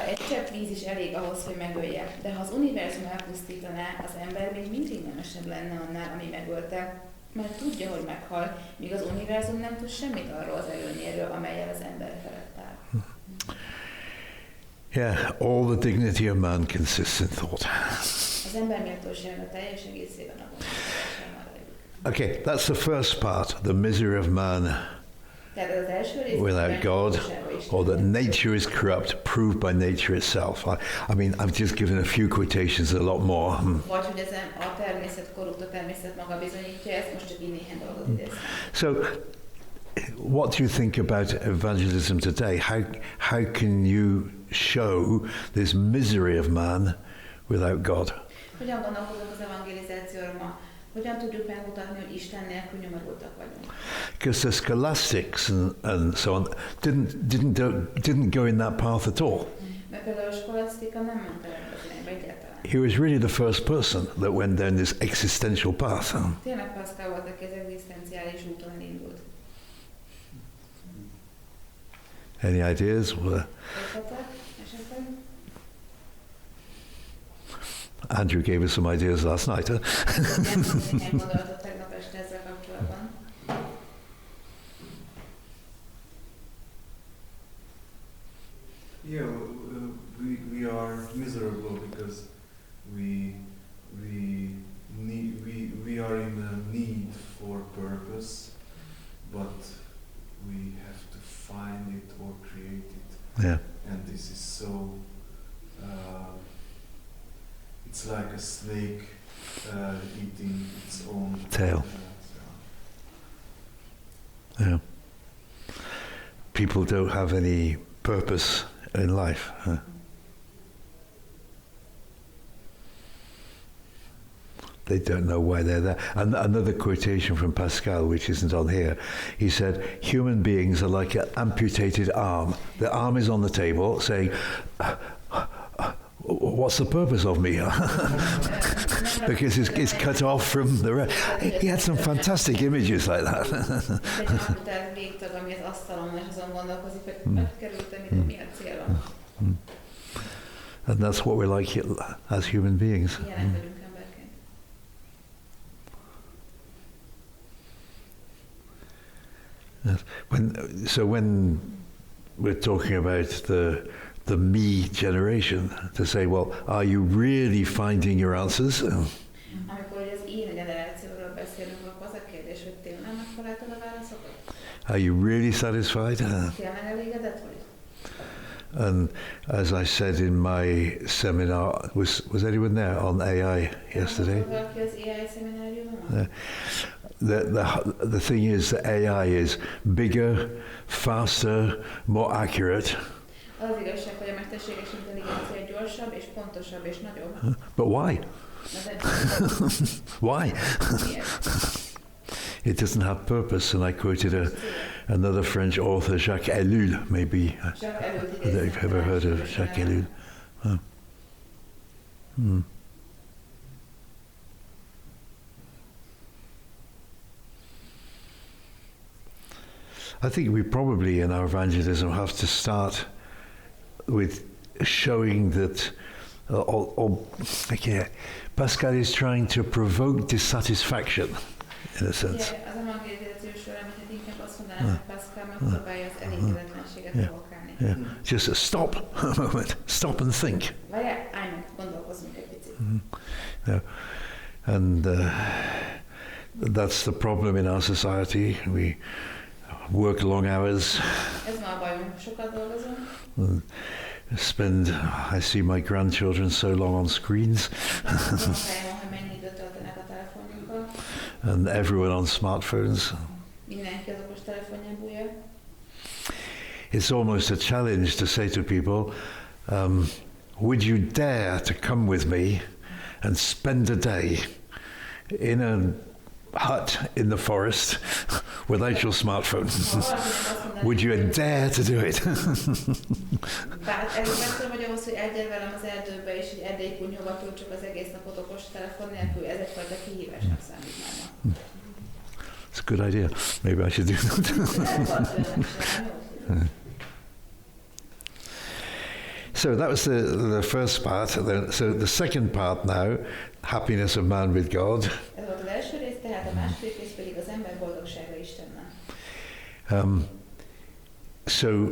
Egy csepp víz is elég ahhoz, hogy megölje. De ha az univerzum elpusztítaná, az ember még mindig nemesebb lenne annál, ami megölte, mert tudja, hogy meghal, míg az univerzum nem tud semmit arról az előnyéről, amellyel az ember felett áll. Yeah, all the dignity of man consists in thought. Az ember méltósága teljes egészében a gondolkodásán rejlik. Okay, that's the first part, the misery of man Tehát az első rész, without God, or that nature is corrupt, proved by nature itself. I mean, I've just given a few quotations, a lot more. Vagy hogy a természet korrupt, a természet maga bizonyítja ezt, most csak így néhány dolgot idéztem. So, what do you think about evangelism today? How can you show this misery of man without God? Hogyan gondolkodunk az evangelizációra ma? Hogyan tudjuk megmutatni, hogy Isten nélkül nyomorultak vagyunk? Because the scholastics and so on didn't go in that path at all. Mert például a skolasztika nem ment el ebbe az irányba egyáltalán. He was really the first person that went down this existential path. Tényleg Pascal volt, aki az egzisztenciális úton elindult. Any ideas? Ötletek esetleg? Andrew gave us some ideas last night. Huh? Néhány gondolatot tegnap este ezzel kapcsolatban. Yeah, we are miserable because we are in a need for purpose, but we have to find it or create it. Yeah. And this is so. It's like a snake eating its own Tail. Yeah. People don't have any purpose in life. Huh? They don't know why they're there. And another quotation from Pascal, which isn't on here, he said, human beings are like an amputated arm. The arm is on the table saying, what's the purpose of me? Because it's cut off from the rest. He had some fantastic images like that. And that's what we're like as human beings. When we're talking about the me generation, to say, well, are you really finding your answers? Are you really satisfied? And as I said in my seminar, was anyone there on AI yesterday? The thing is that AI is bigger, faster, more accurate. Az igazság, hogy a mesterséges intelligencia gyorsabb és pontosabb és nagyobb. But why? Why? It doesn't have purpose, and I quoted another French author, Jacques Ellul, maybe. I don't know if you've ever heard of Jacques Ellul. I think we probably in our evangelism have to start with showing that Pascal is trying to provoke dissatisfaction, in a sense. Yeah. Just stop a moment, stop and think. And that's the problem in our society. We work long hours. I see my grandchildren so long on screens. And everyone on smartphones. It's almost a challenge to say to people, would you dare to come with me and spend a day in a hut in the forest without your smartphone? Would you dare to do it? It's a good idea. Maybe I should do that. So that was the first part. So the second part now, happiness of man with God. Ez volt az első rész, tehát a második rész pedig az ember boldogsága Istennel. So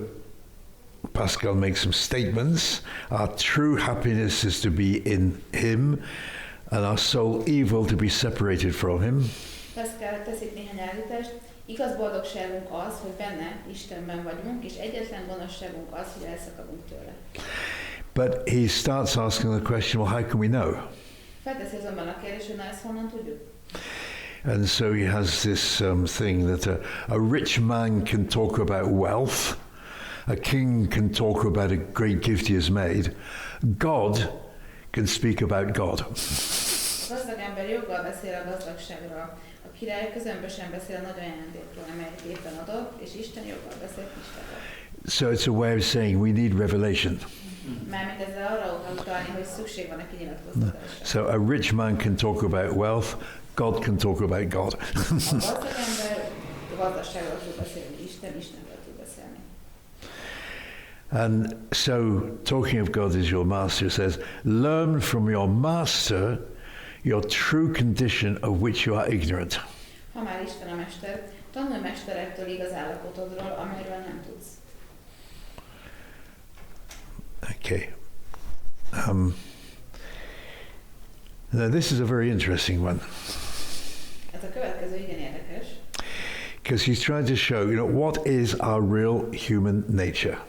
Pascal makes some statements. Our true happiness is to be in him, and our soul evil to be separated from him. Pascal tesz itt néhány állítást. Igaz boldogságunk az, hogy benne, Istenben vagyunk, és egyetlen gonoszságunk az, hogy elszakadunk tőle. But he starts asking the question, well, how can we know? Felteszi azonban a kérdést, hogy na ezt honnan tudjuk? And so he has this thing that a rich man can talk about wealth, a king can talk about a great gift he has made, God can speak about God. A gazdag ember joggal beszél a gazdagságról, a király közömbösen beszél a nagy ajándékról, amelyet éppen adott, és Isten joggal beszél Istenről. So it's a way of saying we need revelation. Mármint ezzel arra akar utalni, hogy szükség van a kinyilatkoztatásra. So a rich man can talk about wealth, God can talk about God. A gazdag ember gazdaságról tud beszélni, Istenről tud beszélni. And so talking of God as your master says, learn from your master your true condition of which you are ignorant. Ha már Isten a mester, tanulj mesterektől igaz állapotodról, amelyről nem tudsz. Okay. Now this is a very interesting one. Ez a következő igen érdekes. Because he's trying to show, what is our real human nature.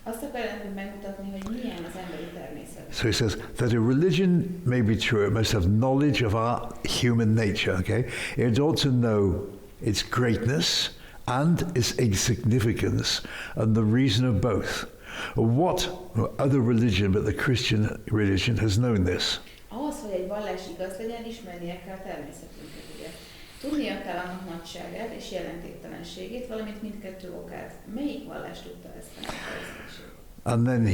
Azt akarja nekünk megmutatni, hogy milyen az emberi természet. So he says that a religion may be true, it must have knowledge of our human nature, okay? It ought to know its greatness and its insignificance and the reason of both. What other religion but the Christian religion has known this? Ahhoz, hogy egy vallás igaz legyen, ismernie kell természetünket, ugye? Tudnia kell annak nagyságát és jelentéktelenségét, valamint mindkettő okát. Melyik vallás tudta ezt a természetességet? And then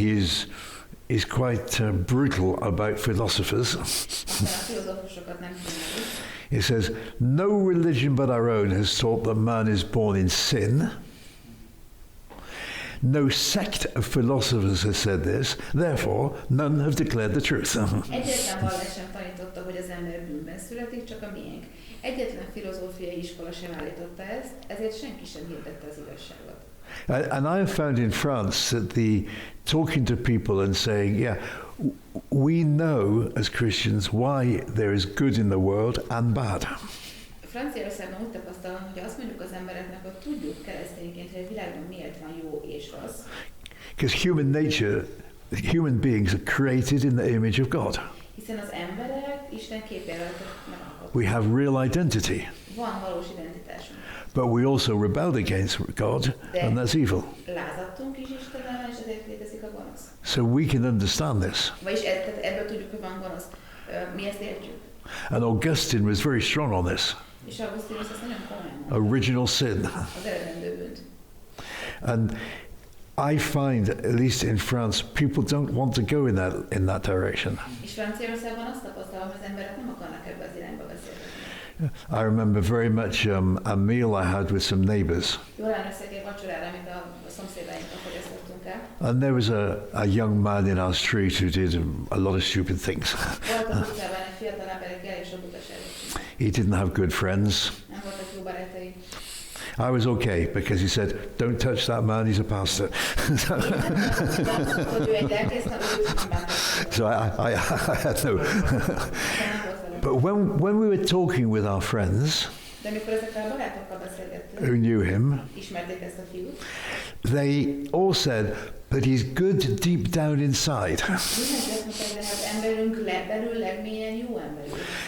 he's quite brutal about philosophers. He says, no religion but our own has taught that man is born in sin. No sect of philosophers has said this, therefore none have declared the truth. Egyetlen vallás sem tanította, hogy az ember bűnben születik, csak a miénk. Egyetlen filozófiai iskola sem állította ezt, ezért senki sem hirdette az igazságot. And I have found in France that the talking to people and saying, yeah, we know as Christians why there is good in the world and bad. Franciaországban úgy tapasztalom, hogy azt mondjuk az embereknek, hogy tudjuk keresztényként, hogy a világban miért van jó és rossz. Because human beings are created in the image of God. Hiszen az emberek Isten képére megalkottak. We have real identity. Van valós identitásunk. But we also rebelled against God, and that's evil. Lázadtunk is Isten ellen, és ezért létezik a gonosz. So we can understand this. Vagyis ebből tudjuk, hogy van gonosz. Mi ezt értjük. And Augustine was very strong on this. És Augustinus ezt nagyon komolyan mondta. Original sin. Az eredendő bűnt. And I find, at least in France, people don't want to go in that direction. És Franciaországban azt tapasztalom, hogy az emberek nem akarnak ebbe az irányba beszélni. I remember very much a meal I had with some neighbours. Jól emlékszek egy vacsorára, amit a szomszédainkkal fogyasztottunk el. And there was a young man in our street who did a lot of stupid things. Volt az utcában egy fiatal ember, aki elég sok butaságot csinált. He didn't have good friends. Nem voltak jó barátai. I was okay because he said, "Don't touch that man. He's a pastor." So I had no. But when we were talking with our friends who knew him, they all said that he's good deep down inside.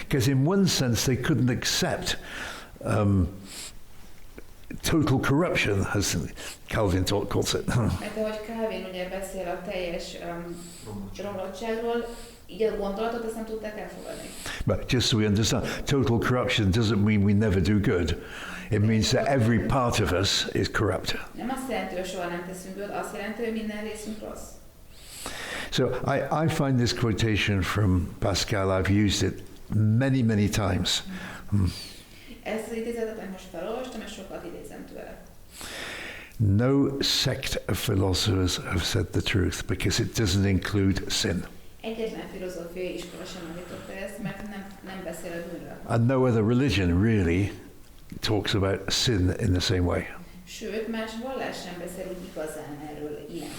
Because in one sense they couldn't accept total corruption, as Calvin calls it. Mert ahogy Calvin ugye beszél a teljes romlottságról, így a gondolatot azt nem tudták elfogadni. But just so we understand, total corruption doesn't mean we never do good. It means that every part of us is corrupt. Nem azt jelenti, hogy soha nem teszünk jót, azt jelenti, hogy minden részünk rossz. So I find this quotation from Pascal, I've used it many times. Ezt az idézetet most felolvastam, és sokat idézem tőle. No sect of philosophers have said the truth because it doesn't include sin. Egyetlen filozófiai iskola sem állította ezt, mert nem beszél a bűnről. And no other religion really talks about sin in the same way. Sőt, más vallás sem beszél úgy igazán erről ilyen.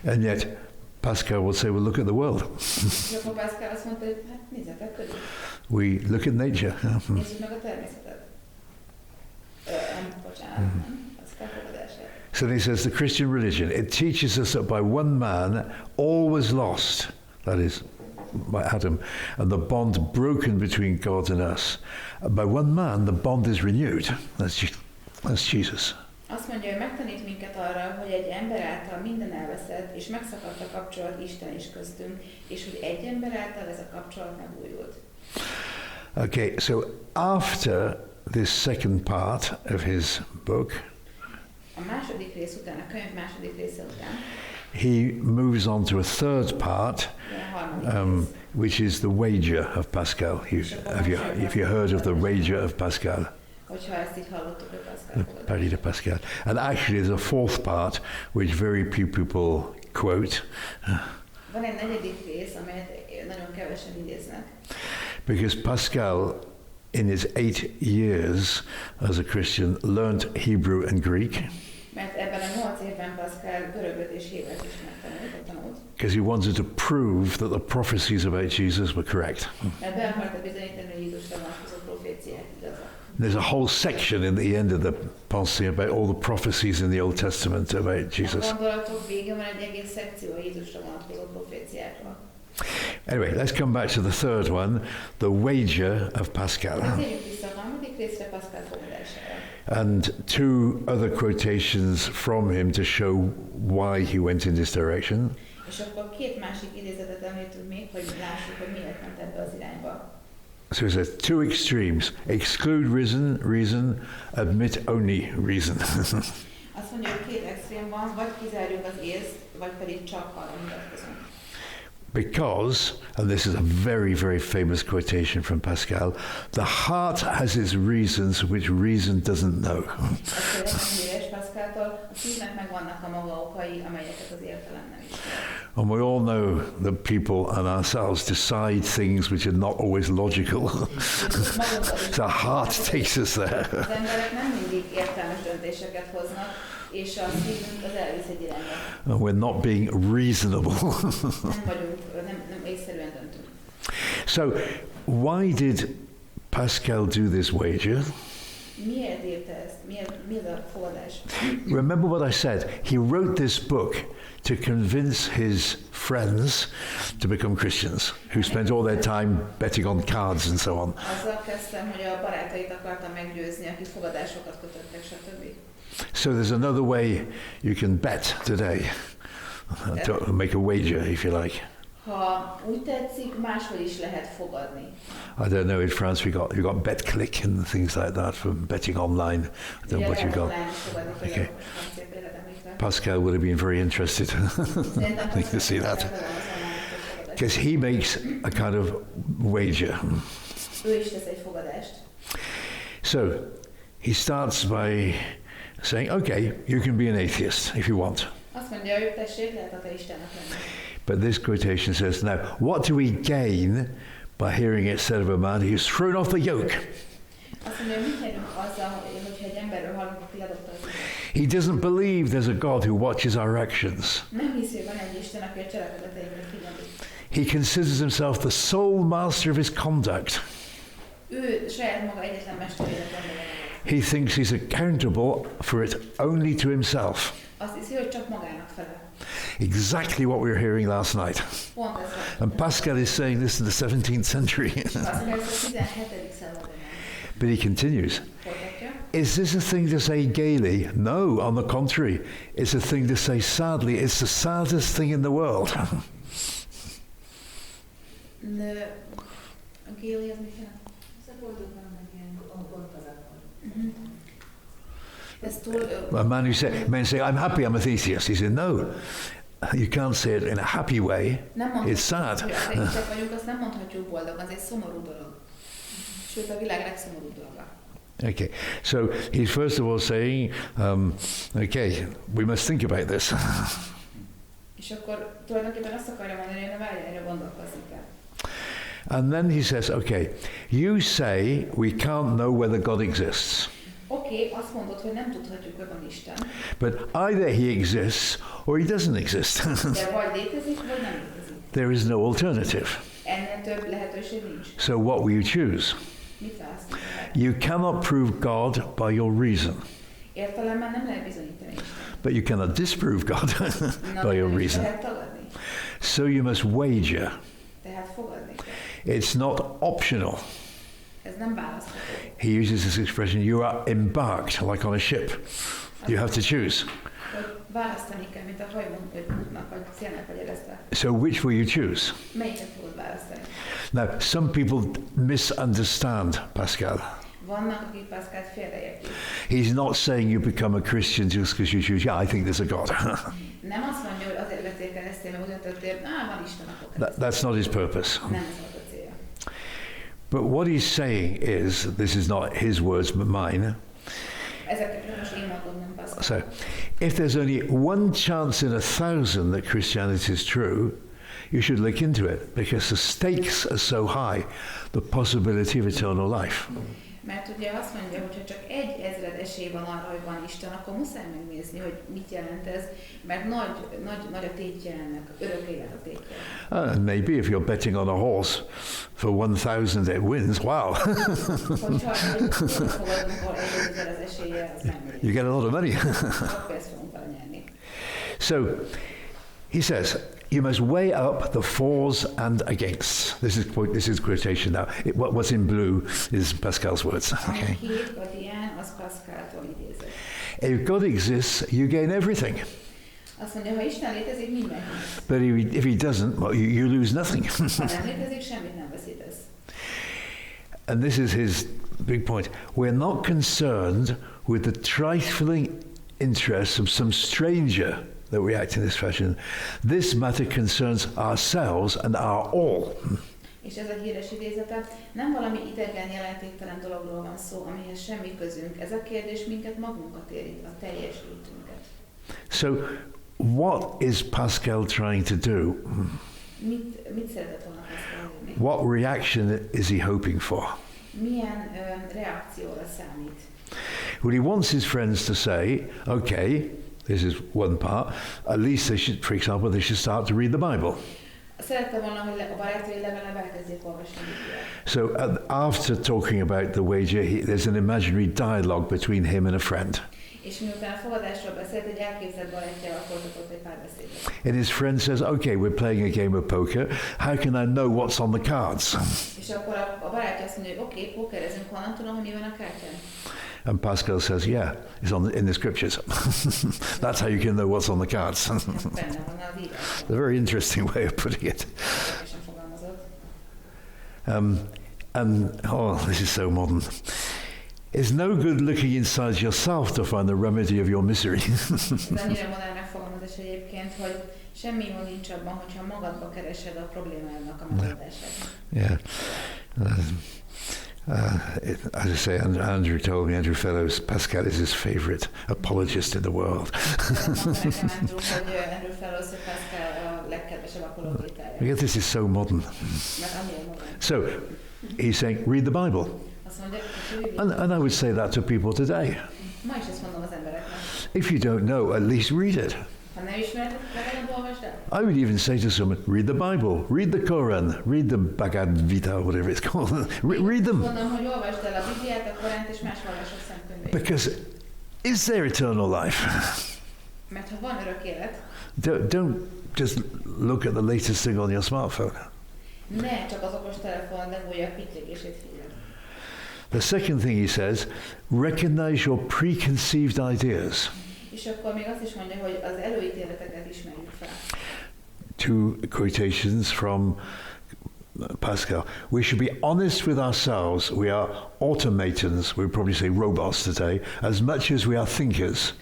And yet, Pascal would say, well, look at the world. És akkor Pascal azt mondta, hogy hát nézzetek körül. We look at nature. Nézzük meg a természetet. Bocsánat, nem? Pascal fogadását. So he says the Christian religion, it teaches us that by one man all was lost, that is, by Adam, and the bond broken between God and us. By one man, the bond is renewed. That's Jesus. Azt mondja, hogy megtanít minket arra, hogy egy ember által minden elveszett, és megszakadt a kapcsolat Isten és köztünk, és hogy egy ember által ez a kapcsolat megújult. Okay, so after this second part of his book, a második rész után, a könyv második része után, he moves on to a third part, which is the wager of Pascal. Have you heard of the wager of Pascal? Hogyha ezt így hallottuk, hogy Pascal fogadás. Pari de Pascal. And actually there's a fourth part which very few people quote. Van egy negyedik rész, amelyet nagyon kevesen idéznek. Because Pascal, in his 8 years as a Christian, learned Hebrew and Greek. Mert ebben a 8 évben Pascal görögöt és hévet is megtanult. Because he wanted to prove that the prophecies about Jesus were correct. Mert be akarta bizonyítani, hogy Jézusra vonatkozó proféciák igazak. There's a whole section in the end of the passage about all the prophecies in the Old Testament about Jesus. A Gondolatok végén van egy egész szekció a Jézusra vonatkozó proféciákról. Anyway, let's come back to the third one, the wager of Pascal. Térjünk vissza a harmadik részre, Pascal fogadására. And 2 other quotations from him to show why he went in this direction. És akkor 2 másik idézetet említünk még, hogy lássuk, hogy miért ment ebbe az irányba. So he says 2 extremes: exclude reason, admit only reason. Azt mondja, hogy 2 extrém van, vagy kizárjuk az észt, vagy pedig csak arra mutatkozunk. Because, and this is a very, very famous quotation from Pascal, the heart has its reasons which reason doesn't know. And we all know that people and ourselves decide things which are not always logical. So our heart takes us there. And we're not being reasonable. So, why did Pascal do this wager? Remember what I said. He wrote this book to convince his friends to become Christians, who spent all their time betting on cards and so on. So there's another way you can bet today, to make a wager, if you like. Ha úgy tetszik, máshol is lehet fogadni. I don't know, in France you got BetClick and things like that for betting online. I don't know what you got. Okay. Pascal would have been very interested to see that. Because he makes a kind of wager. Ő is tesz egy fogadást. So, he starts by saying, okay, you can be an atheist if you want. Azt mondja, hogy tessék, lehet ateisztának lenni. But this quotation says, now, what do we gain by hearing it said of a man who's thrown off the yoke? He doesn't believe there's a God who watches our actions. He considers himself the sole master of his conduct. He thinks he's accountable for it only to himself. Exactly what we were hearing last night. And Pascal is saying this in the 17th century. But he continues. Is this a thing to say gaily? No, on the contrary. It's a thing to say sadly. It's the saddest thing in the world. A man who men say, I'm happy, I'm a theist. He said, no, you can't say it in a happy way. It's sad. Okay, so he's first of all saying, okay, we must think about this. És akkor tulajdonképpen azt akarja mondani, hogy várjál, erre gondolkozni kell. And then he says, okay, you say we can't know whether God exists. Oké, azt mondod, hogy nem tudhatjuk, hogy van Isten. But either he exists or he doesn't exist. De vagy létezik, vagy nem létezik. There is no alternative. Ennél több lehetőség nincs. So what will you choose? Mit választunk? You cannot prove God by your reason. Értelemben nem lehet bizonyítani Isten. But you cannot disprove God by your reason. Lehet tagadni. So you must wager. Tehát fogadni kell. It's not optional. Ez nem választható. He uses this expression, you are embarked like on a ship. You have to choose. Hogy választani kell, mint a hajón, hogy útnak, vagy célnak, vagy eresztve. So which will you choose? Melyiket fogod választani? Now, some people misunderstand Pascal. Vannak, akik Pascalt félreértik. He's not saying you become a Christian just because you choose, yeah, I think there's a God. Nem azt mondja, hogy azért lettél keresztény, mert úgy döntöttél, van Isten, akkor keresztény. That's not his purpose. Nem ez volt a célja. But what he's saying is, this is not his words but mine. Ezeket most én mondom, nem Pascal. So, if there's only one chance in 1,000 that Christianity is true, you should look into it because the stakes are so high, the possibility of eternal life. Mert ugye azt mondja, hogy ha csak 1/1000 esély van arra, hogy van Isten, akkor muszáj megnézni, hogy mit jelent ez, mert nagy a tétje ennek, örök élet a tétje. And maybe if you're betting on a horse for 1,000 it wins, wow. Hogyha fogadunk, ahol 1/1000 az esélye, az megmegy. You get a lot of money. Akkor ezt fogunk vele nyerni. So, he says, you must weigh up the fors and against. This is quotation now. What's in blue is Pascal's words. Okay. Hét vagy ilyen, az Pascaltól idézett. If God exists, you gain everything. Azt mondja, ha Isten létezik, minden. But if he doesn't, well, you lose nothing. Ha nem létezik, semmit nem veszítesz. And this is his big point. We're not concerned with the trifling interests of some stranger that we act in this fashion. This matter concerns ourselves and our all. És ez a híres idézete, nem valami idegen, jelentéktelen dologról van szó, amihez semmi közünk. Ez a kérdés minket magunkat érint, a teljes létünket. So, what is Pascal trying to do? Mit szeretett volna Pascal írni? What reaction is he hoping for? Milyen reakcióra számít? Well, he wants his friends to say, okay, this is one part, at least they should, for example, they should start to read the Bible. Szerette volna, hogy a barátai legalább elkezdjék olvasni a Bibliát. So after talking about the wager, there's an imaginary dialogue between him and a friend. És miután a fogadásról beszélt, egy elképzelt barátjával folytatott egy párbeszédet. And his friend says, okay, we're playing a game of poker. How can I know what's on the cards? És akkor a barátja azt mondja, hogy oké, pókerezünk, honnan tudom, hogy mi van a kártyán? And Pascal says, yeah, it's in the scriptures. That's how you can know what's on the cards. It's a very interesting way of putting it. And this is so modern. It's no good looking inside yourself to find the remedy of your misery. Ez annyira modern megfogalmazás egyébként, hogy semmi jó nincs abban, hogyha magadba keresed a problémának a megoldását. Yeah. As I say, Andrew told me, Andrew Fellows, Pascal is his favourite apologist in the world. Because this is so modern. So, he's saying, read the Bible. And I would say that to people today. If you don't know, at least read it. I would even say to someone, read the Bible, read the Koran, read the Bhagavad Gita, whatever it's called. Read them. Because is there eternal life? Don't just look at the latest thing on your smartphone. The second thing he says, recognize your preconceived ideas. És akkor még azt is mondja, hogy az előítéleteket ismerjük fel. Two quotations from Pascal. We should be honest with ourselves. We are automatons, we probably say robots today, as much as we are thinkers.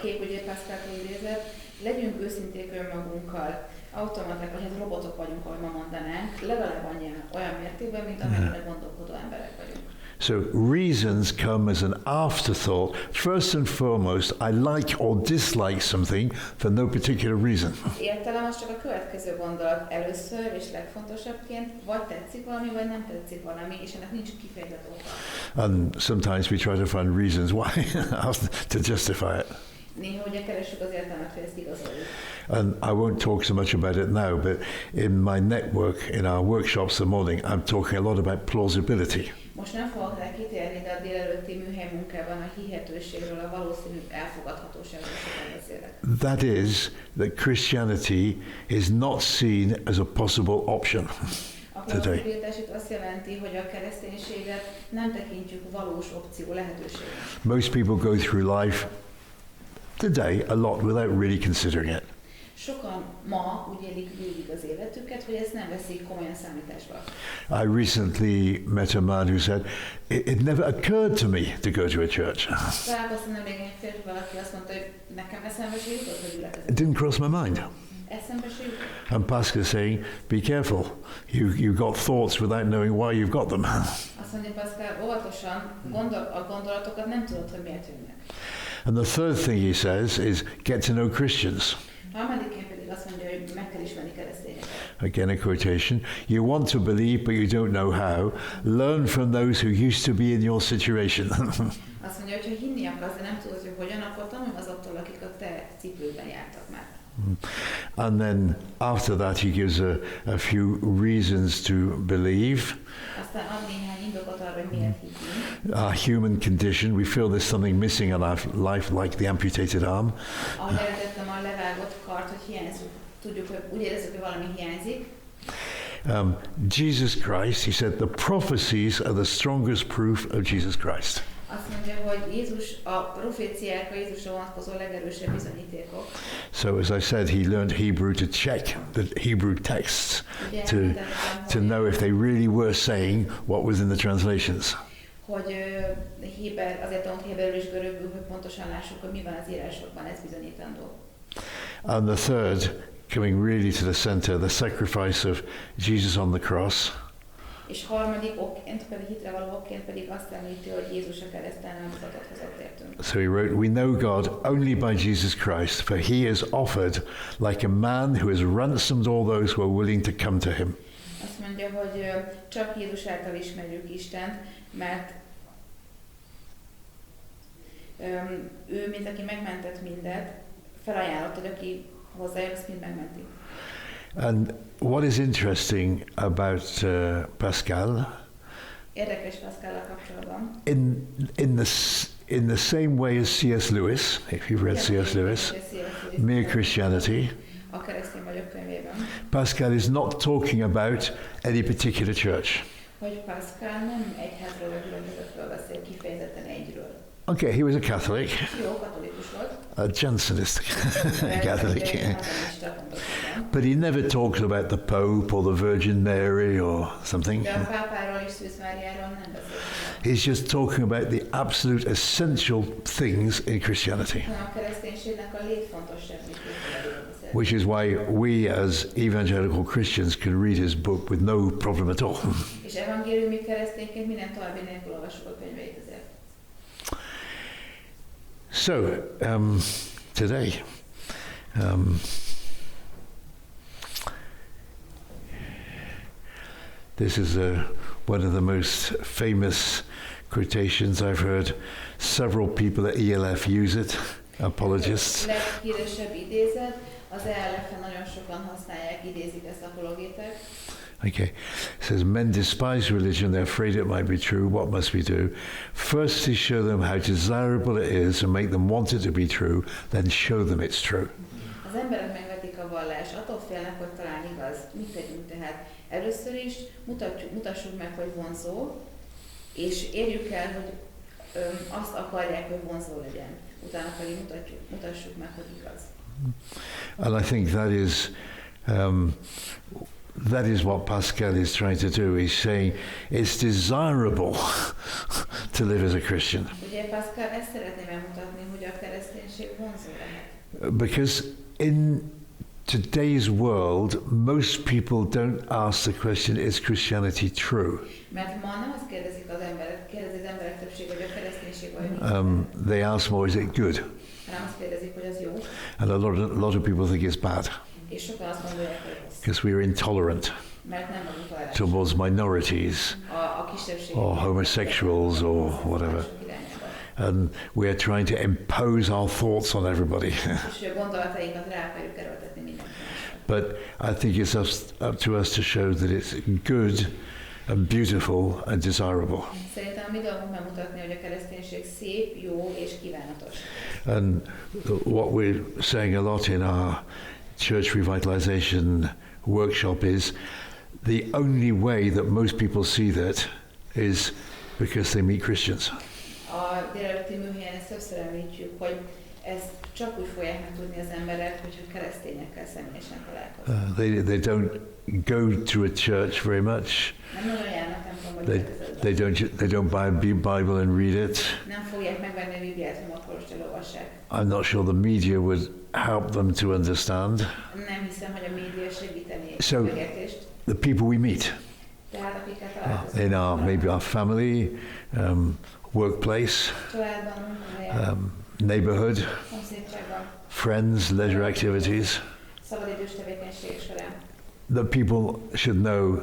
Kép ugye Pascaltól idézett, legyünk őszinték önmagunkkal, automaták, vagy hát robotok vagyunk, ahogy ma mondanánk, legalább olyan mértékben, mint amennyire gondolkodó emberek vagyunk. So reasons come as an afterthought. First and foremost, I like or dislike something for no particular reason. Az értelem az csak a következő gondolat először és legfontosabbként, vagy tetszik valami, vagy nem tetszik valami, és ennek nincs kifejezett oka. And sometimes we try to find reasons why to justify it. Néha ugye keressük az értelmet, hogy ezt igazoljuk. And I won't talk so much about it now, but in my network, in our workshops in the morning, I'm talking a lot about plausibility. Most nem fogok rá kitérni, de a délelőtti műhely munkában a hihetőségről, a valószínű elfogadhatóságról sokan beszélek. That is, that Christianity is not seen as a possible option A today. plausibilitás itt azt jelenti, hogy a kereszténységet nem tekintjük valós opció lehetőségnek. Most people go through life today a lot without really considering it. Sokan ma úgy élik végig az életüket, hogy ezt nem veszik komolyan számításba. I recently met a man who said, it never occurred to me to go to a church. Találkoztam nemrég egy férfival, aki azt mondta, hogy nekem eszembe se jutott, hogy It gyülekezet. didn't cross my mind. Eszembe se jutott. And Pascal is saying, be careful. You've got thoughts without knowing why you've got them. Azt mondja Pascal, óvatosan, a gondolatokat nem tudod, hogy miért jönnek. And the third thing he says is, get to know Christians. Harmadikként pedig azt mondja, hogy meg kell ismerni keresztényeket. Again, a quotation. You want to believe, but you don't know how. Learn from those who used to be in your situation. Azt mondja, hogy ha hinni akarsz, de nem tudod, hogy hogyan, akkor tanulj azoktól, akik a te cipődben jártak már. And then after that, he gives a few reasons to believe. Aztán ad néhány indokot arra, hogy miért higgünk. Our human condition, we feel there's something missing in our life, like the amputated arm. Ahogy eredettem a levágott kart, hogy hiányzik, tudjuk, hogy úgy érezzük, hogy valami hiányzik. Jesus Christ, he said, the prophecies are the strongest proof of Jesus Christ. Azt mondja, hogy Jézus, a proféciák a Jézusra vonatkozó legerősebb bizonyítékok. So as I said, he learned Hebrew to check the Hebrew texts, to know if they really were saying what was in the translations. Hogy azért tanult héberül és görögül, hogy pontosan lássuk, hogy mi van az írásokban, ez bizonyítandó. And the third, coming really to the center, the sacrifice of Jesus on the cross. És harmadik okként pedig, hitre való okként pedig azt említi, hogy Jézus a kereszten áldozatot hozott értünk. So he wrote, we know God only by Jesus Christ, for he is offered like a man who has ransomed all those who are willing to come to him. Azt mondja, hogy csak Jézus által ismerjük Istent, mert ő, mint aki megmentett mindet, felajánlott, hogy aki hozzájön, azt mind megmenti. And what is interesting about Pascal, Érdekes Pascallal kapcsolatban. in the same way as C.S. Lewis, if you've read C.S. Lewis, Mere Christianity, a keresztény vagyok könyvében, Pascal is not talking about any particular church. hogy Pascal nem egyházról vagy gyülekezetről beszél, kifejezetten egyről. Okay, he was a Catholic, Jó, katolikus volt. a Jansenist Catholic, Calvinista pontosabban. but he never talks about the Pope or the Virgin Mary or something. De a pápáról és Szűz Máriáról nem beszél. He's just talking about the absolute essential things in Christianity, Hanem a kereszténységnek a létfontosság miközben beszél. which is why we as evangelical Christians can read his book with no problem at all. És evangéliumi keresztényként minden további nélkül olvassuk a könyveit ezért. So, today, this is one of the most famous quotations. I've heard several people at ELF use it, apologists. A leghíresebb idézet, az ELF-en nagyon sokan használják, idézik ezt apologéták. Okay, it says, men despise religion, they're afraid it might be true. What must we do? First, to show them how desirable it is and make them want it to be true, then show them it's true. Az emberek megvetik a vallást, attól félnek, hogy talán igaz. Mit tegyünk tehát? Először is mutassuk meg, hogy vonzó, és érjük el, hogy azt akarják, hogy vonzó legyen. Utána pedig mutassuk meg, hogy igaz. And I think that is what Pascal is trying to do. He's saying it's desirable to live as a Christian. Ugye Pascal ezt szeretné megmutatni, hogy a kereszténység vonzó lehet. Because in today's world, most people don't ask the question, is Christianity true? Mert ma nem azt kérdezik az emberek, they ask more, is it good? hanem azt kérdezik, hogy az jó, And a lot of people think it's bad és sokan azt gondolják, hogy rossz, because we are intolerant mert nem vagyunk toleráns towards minorities a kisebbségek, or homosexuals or whatever. mások irányába. And we are trying to impose our thoughts on everybody. És hogy a gondolatainkat rá akarjuk erőltetni mindenki másra. But I think it's up to us to show that it's good and beautiful and desirable. Szerintem a mi dolgunk megmutatni, hogy a kereszténység szép, jó és kívánatos. And what we're saying a lot in our church revitalization workshop is the only way that most people see that is because they meet Christians. A délelőtti műhelyen ezt többször említjük, hogy ezt csak úgy fogják megtudni az emberek, hogyha keresztényekkel személyesen találkoznak. They don't go to a church very much. Nem nagyon járnak templomba They don't buy a Bible and read it. Nem fogják megvenni a Bibliát, hanem akkor most elolvassák. I'm not sure the media would help them to understand. Nem hiszem, hogy a média segíteni So, a megértést. the people we meet Tehát akikkel találkozunk. in maybe our family, workplace, Családban, munkahelyen, neighborhood, szomszédságban, friends, leisure activities, szabadidős tevékenységek során. that people should know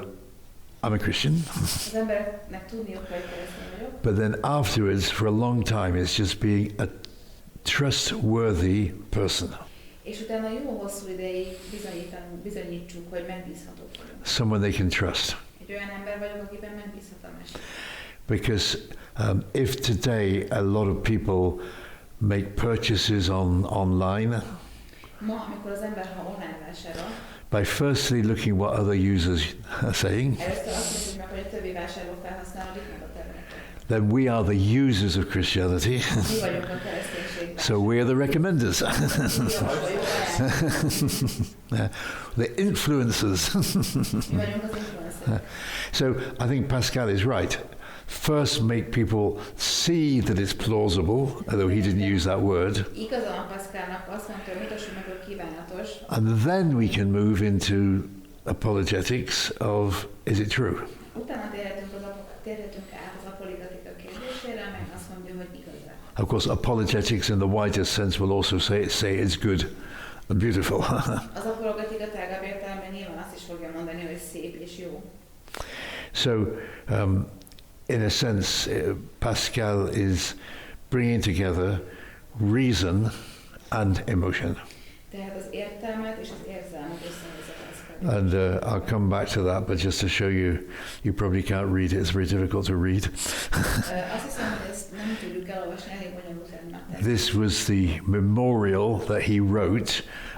I'm a Christian. Az embereknek tudniuk, hogy keresztény vagyok, But then afterwards, for a long time, it's just being a trustworthy person, és utána jó hosszú ideig bizonyítsuk, hogy megbízhatók vagyunk. someone they can trust. Egy olyan ember vagyok, akiben megbízhatom ezt. Because if today a lot of people make purchases online, Ma, amikor az ember online vásárol, by firstly looking what other users are saying, először azt nézzük meg, hogy a többi vásárló felhasználódik meg a terméket. then we are the users of Christianity. Mi vagyunk a kereszténységben. So we are the recommenders, Mi javasoljuk ajánlani. the influencers. Mi vagyunk az influencerek. So I think Pascal is right. First make people see that it's plausible, although he didn't use that word, Igazán a Pascalnak azt mondta, hogy mutassuk meg, hogy kívánatos, and then we can move into apologetics of is it true? utána térhetünk át az apologetika kérdésére, meg azt mondja, hogy igazán. Of course, apologetics in the widest sense will also say it's good and beautiful. Az apologetika tágabb értelemben nyilván azt is fogja mondani, hogy szép és jó. So, in a sense, Pascal is bringing together reason and emotion. Tehát az értelmet és az érzelmet összehozza Pascal. And I'll come back to that, but just to show you, you probably can't read it, it's very difficult to read. Azt hiszem, hogy ezt nem tudjuk elolvasni, elég bonyolult lenne. This was the memorial that he wrote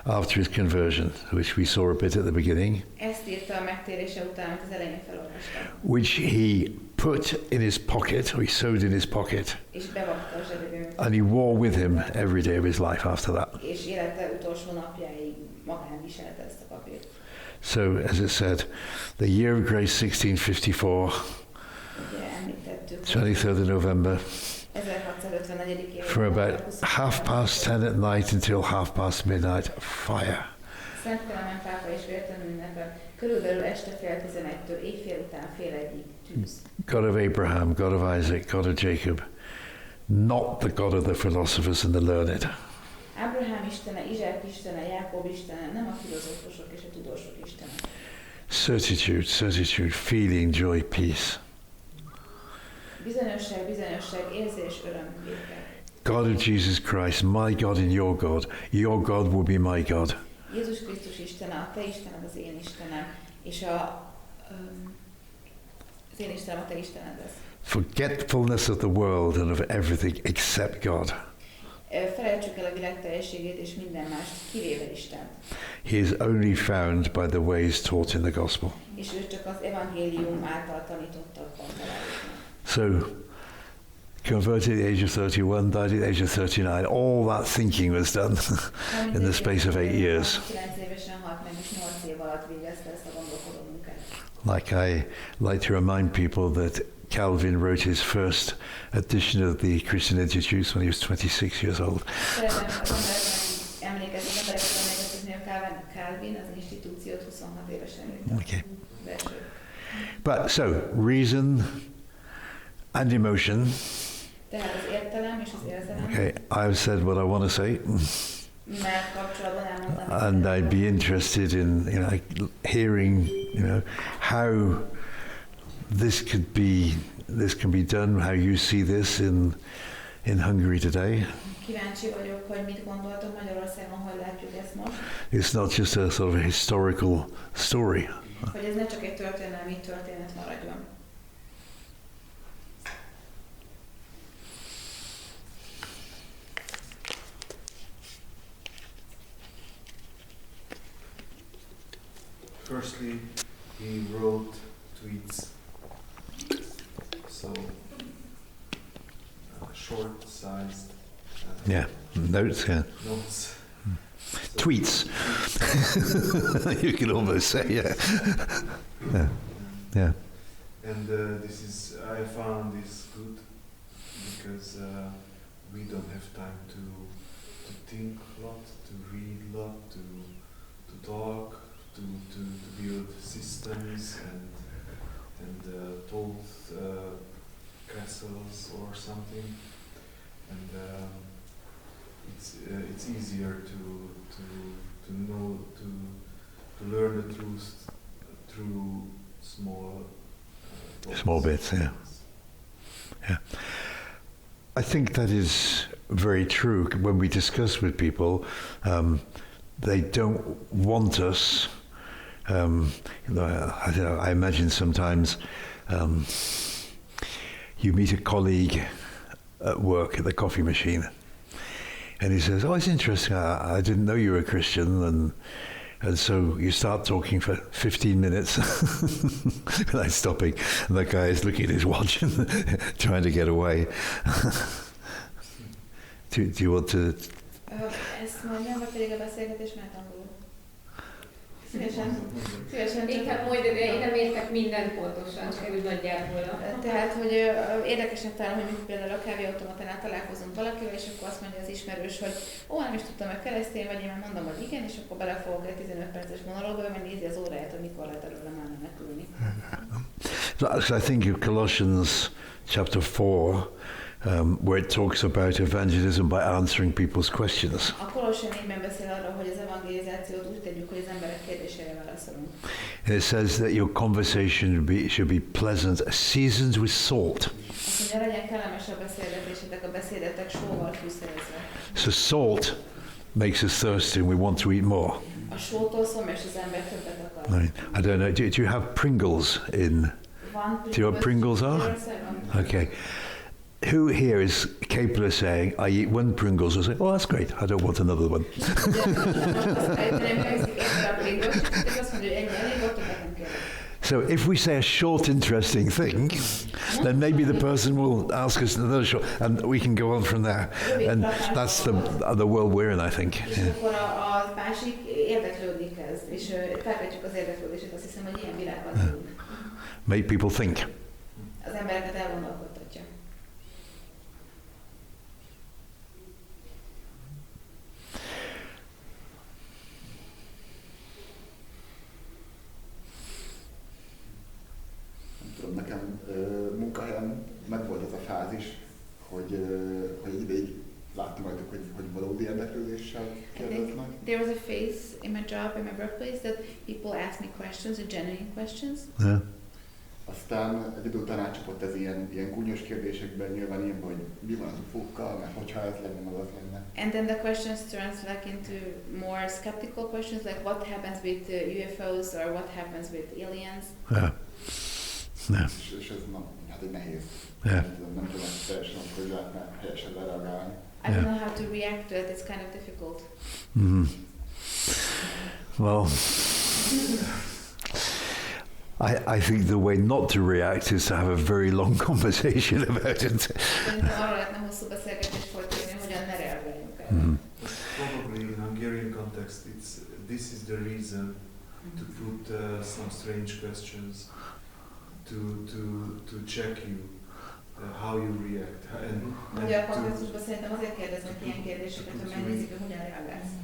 after his conversion, which we saw a bit at the beginning, Ezt írta a megtérése után, amit az elején felolvastam. which he put in his pocket, or he sewed in his pocket, És bevakta a zsebébe, and he wore with him every day of his life after that. és élete utolsó napjáig magán viselte ezt a papírt. So, as it said, the year of grace 1654, Ugye említettük, 23rd of November, 1654. from about 10:30 at night until midnight, fire. Szent Kelemen pápa és vértanú ünnepe, körülbelül este 10:30-től éjfél után fél egyig tűz. God of Abraham, God of Isaac, God of Jacob, not the God of the philosophers and the learned. Ábrahám istene, Izsák istene, Jákob istene, nem a filozófusok és a tudósok istene. Certitude, feeling, joy, peace. Bizonyosság, érzés, öröm, béke. God of Jesus Christ, my God and your God will be my God. Jézus Krisztus istene, a te istened az én istenem, és az én istenem a te istened lesz. Forgetfulness of the world and of everything except God. Felejtsük el a világ teljességét és minden mást, kivéve Istent. He is only found by the ways taught in the gospel. És ő csak az evangélium által tanítottakban találjuk meg. So, converted at the age of 31, died at the age of 39. All that thinking was done in the space of 8 years. 9 évesen halt meg, és 8 év alatt végezte ezt a gondolkodó munkát. Like I like to remind people that Calvin wrote his first edition of the Christian Institutes when he was 26 years old. Szeretem emlékezni, hogy Calvin az institúciót 26 évesen írta. Okay. But so, reason and emotion Tehát az értelem és az érzelem. Okay, I've said what I want to say. Mert kapcsolatban elmondtam. And I'd be interested in, hearing, how this can be done, how you see this in Hungary today. Kíváncsi vagyok, hogy mit gondoltok Magyarországon, hogy látjuk ezt most. It's not just a sort of a historical story. Hogy ez ne csak egy történelmi történet maradjon. Firstly, he wrote tweets, so short-sized Notes, notes. Tweets. You can almost say, yeah. And I found this good because we don't have time to think a lot, to read a lot, to talk, to build systems and thought castles or something. And it's easier to know, to learn the truth through small bits, yeah. I think that is very true. When we discuss with people, they don't want us. I imagine sometimes you meet a colleague at work at the coffee machine, and he says, "Oh, it's interesting. I didn't know you were a Christian," and so you start talking for 15 minutes without stopping, and the guy is looking at his watch and trying to get away. Do you want to? Ezt mondjam, vagy pedig a beszélgetés mert angolul? Szívesen. Inkább mondj, de én nem értek mindent pontosan, csak úgy nagyjából. Tehát, hogy érdekesebb talán, hogy például a kávéautomatánál találkozunk valakivel, és akkor azt mondja az ismerős, hogy nem is tudtam, hogy keresztény vagy, én már mondom, hogy igen, és akkor belefogok egy 15 perces monológba, mert nézi az óráját, hogy mikor lehet előle már menekülni. So I think of Colossians chapter 4, where it talks about evangelism by answering people's questions. A Kolossi 4-ben beszél arról, hogy az evangelizációt úgy tegyük, hogy az emberek kérdéseire válaszolunk. And it says that your conversation should be pleasant, seasoned with salt. Azt mondja, legyen kellemes a beszélgetésetek, a beszédetek sóval fűszerezve. So salt makes us thirsty and we want to eat more. A sótól szomjas az ember többet akar. Right. I don't know, do you have Pringles in? Do you know what Pringles are? Okay. Who here is capable of saying, I eat one Pringles, and say, oh, that's great, I don't want another one. So if we say a short, interesting thing, then maybe the person will ask us another short, and we can go on from there. And that's the world we're in, I think. És akkor a másik érdeklődik ez, és felkeltjük az érdeklődését, azt hiszem, hogy ilyen világban élünk. Make people think. Az embereket elgondolkodtatja. Nekem munkahelyen megvolt ez a fázis, hogy ideig láttam rajtuk, hogy valódi érdeklődéssel kérdeznek. There was a phase in my job, in my workplace, that people asked me questions, genuine questions. Yeah. Aztán egy idő után átcsapott ez ilyen gúnyos kérdésekben, nyilván ilyen, hogy mi van az UFO-kkal, mert hogyha ez lenne, az lenne. And then the questions turns like into more skeptical questions, like what happens with UFOs or what happens with aliens. Yeah. Yeah. És ez hát egy nehéz. Yeah. Nem tudom teljesen, hogy lehetne helyesen reagálni. I don't know how to react to it, it's kind of difficult. Mm. Well, I think the way not to react is to have a very long conversation about it. Probably in Hungarian context, this is the reason to put some strange questions to check you how you react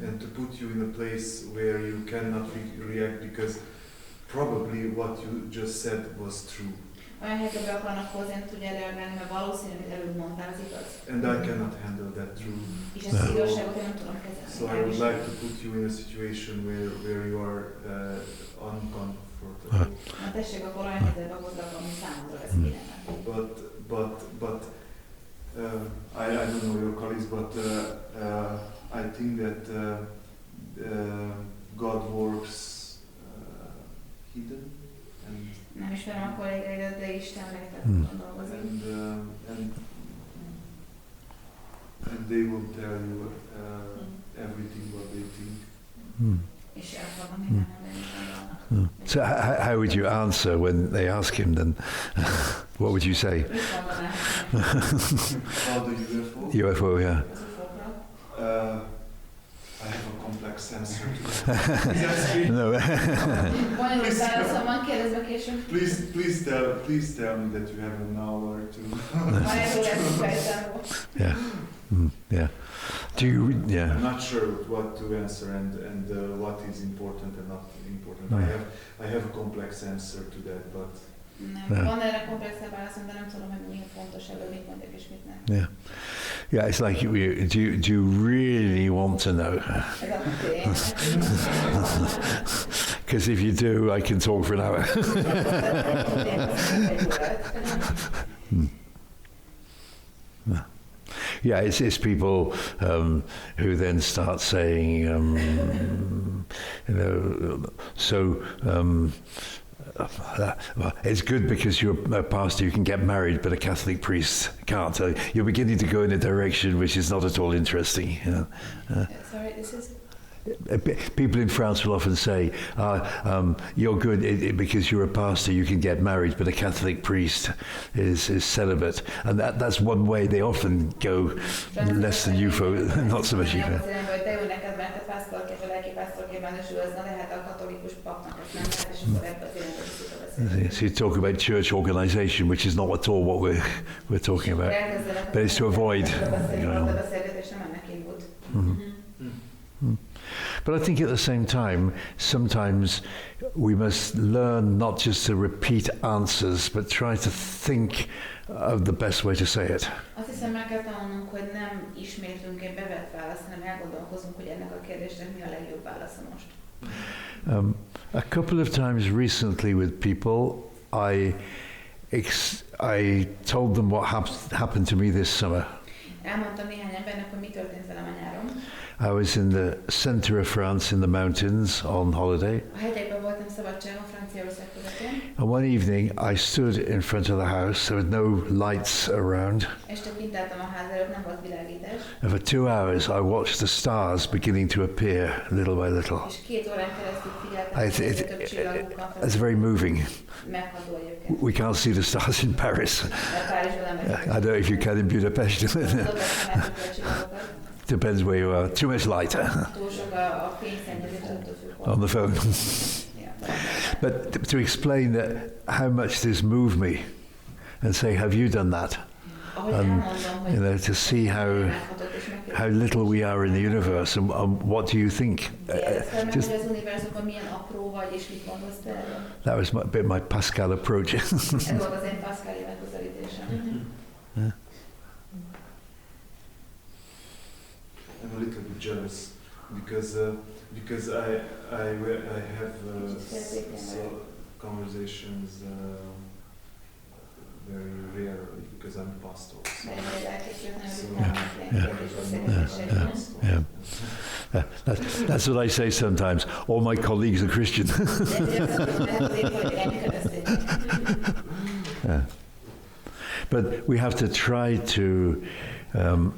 and to put you in a place where you cannot react because probably what you just said was true. olyan helyzetbe akarnak hozni, nem tudja reagálni, mert valószínű, hogy előbb mondtál, az igaz. And I cannot handle that truth. És ezt az igazságot én nem tudom kezelni. So I would like to put you in a situation where you are uncomfortable. Na tessék, akkor olyan helyzetbe hozzak, ami számomra lesz kényelmes. But I don't know your colleagues, but I think that God works hidden. Nem ismerem a kollégáidat, de Isten nektek dolgozik. And they will tell you everything what they think. És el fogom minden gondolnak. So how would you answer when they ask him then? What would you say? Mit mondanál? Oh, the UFO? UFO, yeah. Az ufókra? I have a complex answer to that. Is that screen? No. Bonyolult válaszom van, kérdezve később. Please tell me that you have an hour to. Yeah. Yeah. Do you? Yeah. I'm not sure what to answer and what is important and not important. I have a complex answer to that, but. Nem, van erre komplexebb válaszom, de nem tudom, hogy mi fontos ebből, mit mondjak és mit nem. Yeah. Yeah, it's like, do you really want to know? Because if you do, I can talk for an hour. Yeah, it's people who then start saying, it's good because you're a pastor, you can get married, but a Catholic priest can't. You're beginning to go in a direction which is not at all interesting. Sorry, this is... People in France will often say, you're good because you're a pastor, you can get married, but a Catholic priest is celibate. And that's one way they often go less than you, not so much you. So you talk about church organisation, which is not at all what we're talking about, but it's to avoid. But I think at the same time, sometimes we must learn not just to repeat answers, but try to think of the best way to say it. Azt hiszem, meg kell tanulnunk, hogy nem ismétlünk egy bevett választ, hanem elgondolkozunk, hogy ennek a kérdésnek mi a legjobb válasza most. A couple of times recently with people, I told them what happened to me this summer. Elmondtam néhány embernek, hogy mi történt velem a nyáron. I was in the center of France in the mountains on holiday. A hegyekben voltam szabadságon, Franciaország közepén. And one evening I stood in front of the house. There were no lights around. Este kint álltam a ház előtt, nem volt világítás. And for 2 hours I watched the stars beginning to appear little by little. És 2 órán keresztül figyeltem, hogy több csillagokkal fel. It's very moving. Megható egyébként. We can't see the stars in Paris. I don't know if you can in Budapest. Depends where you are. Too much light on the phone. But to explain that how much this moved me, and say, have you done that? And to see how little we are in the universe, and what do you think? That was a bit my Pascal approach. I'm a little bit jealous because I have conversations very rarely because I'm a pastor. That's what I say sometimes. All my colleagues are Christian. But we have to try to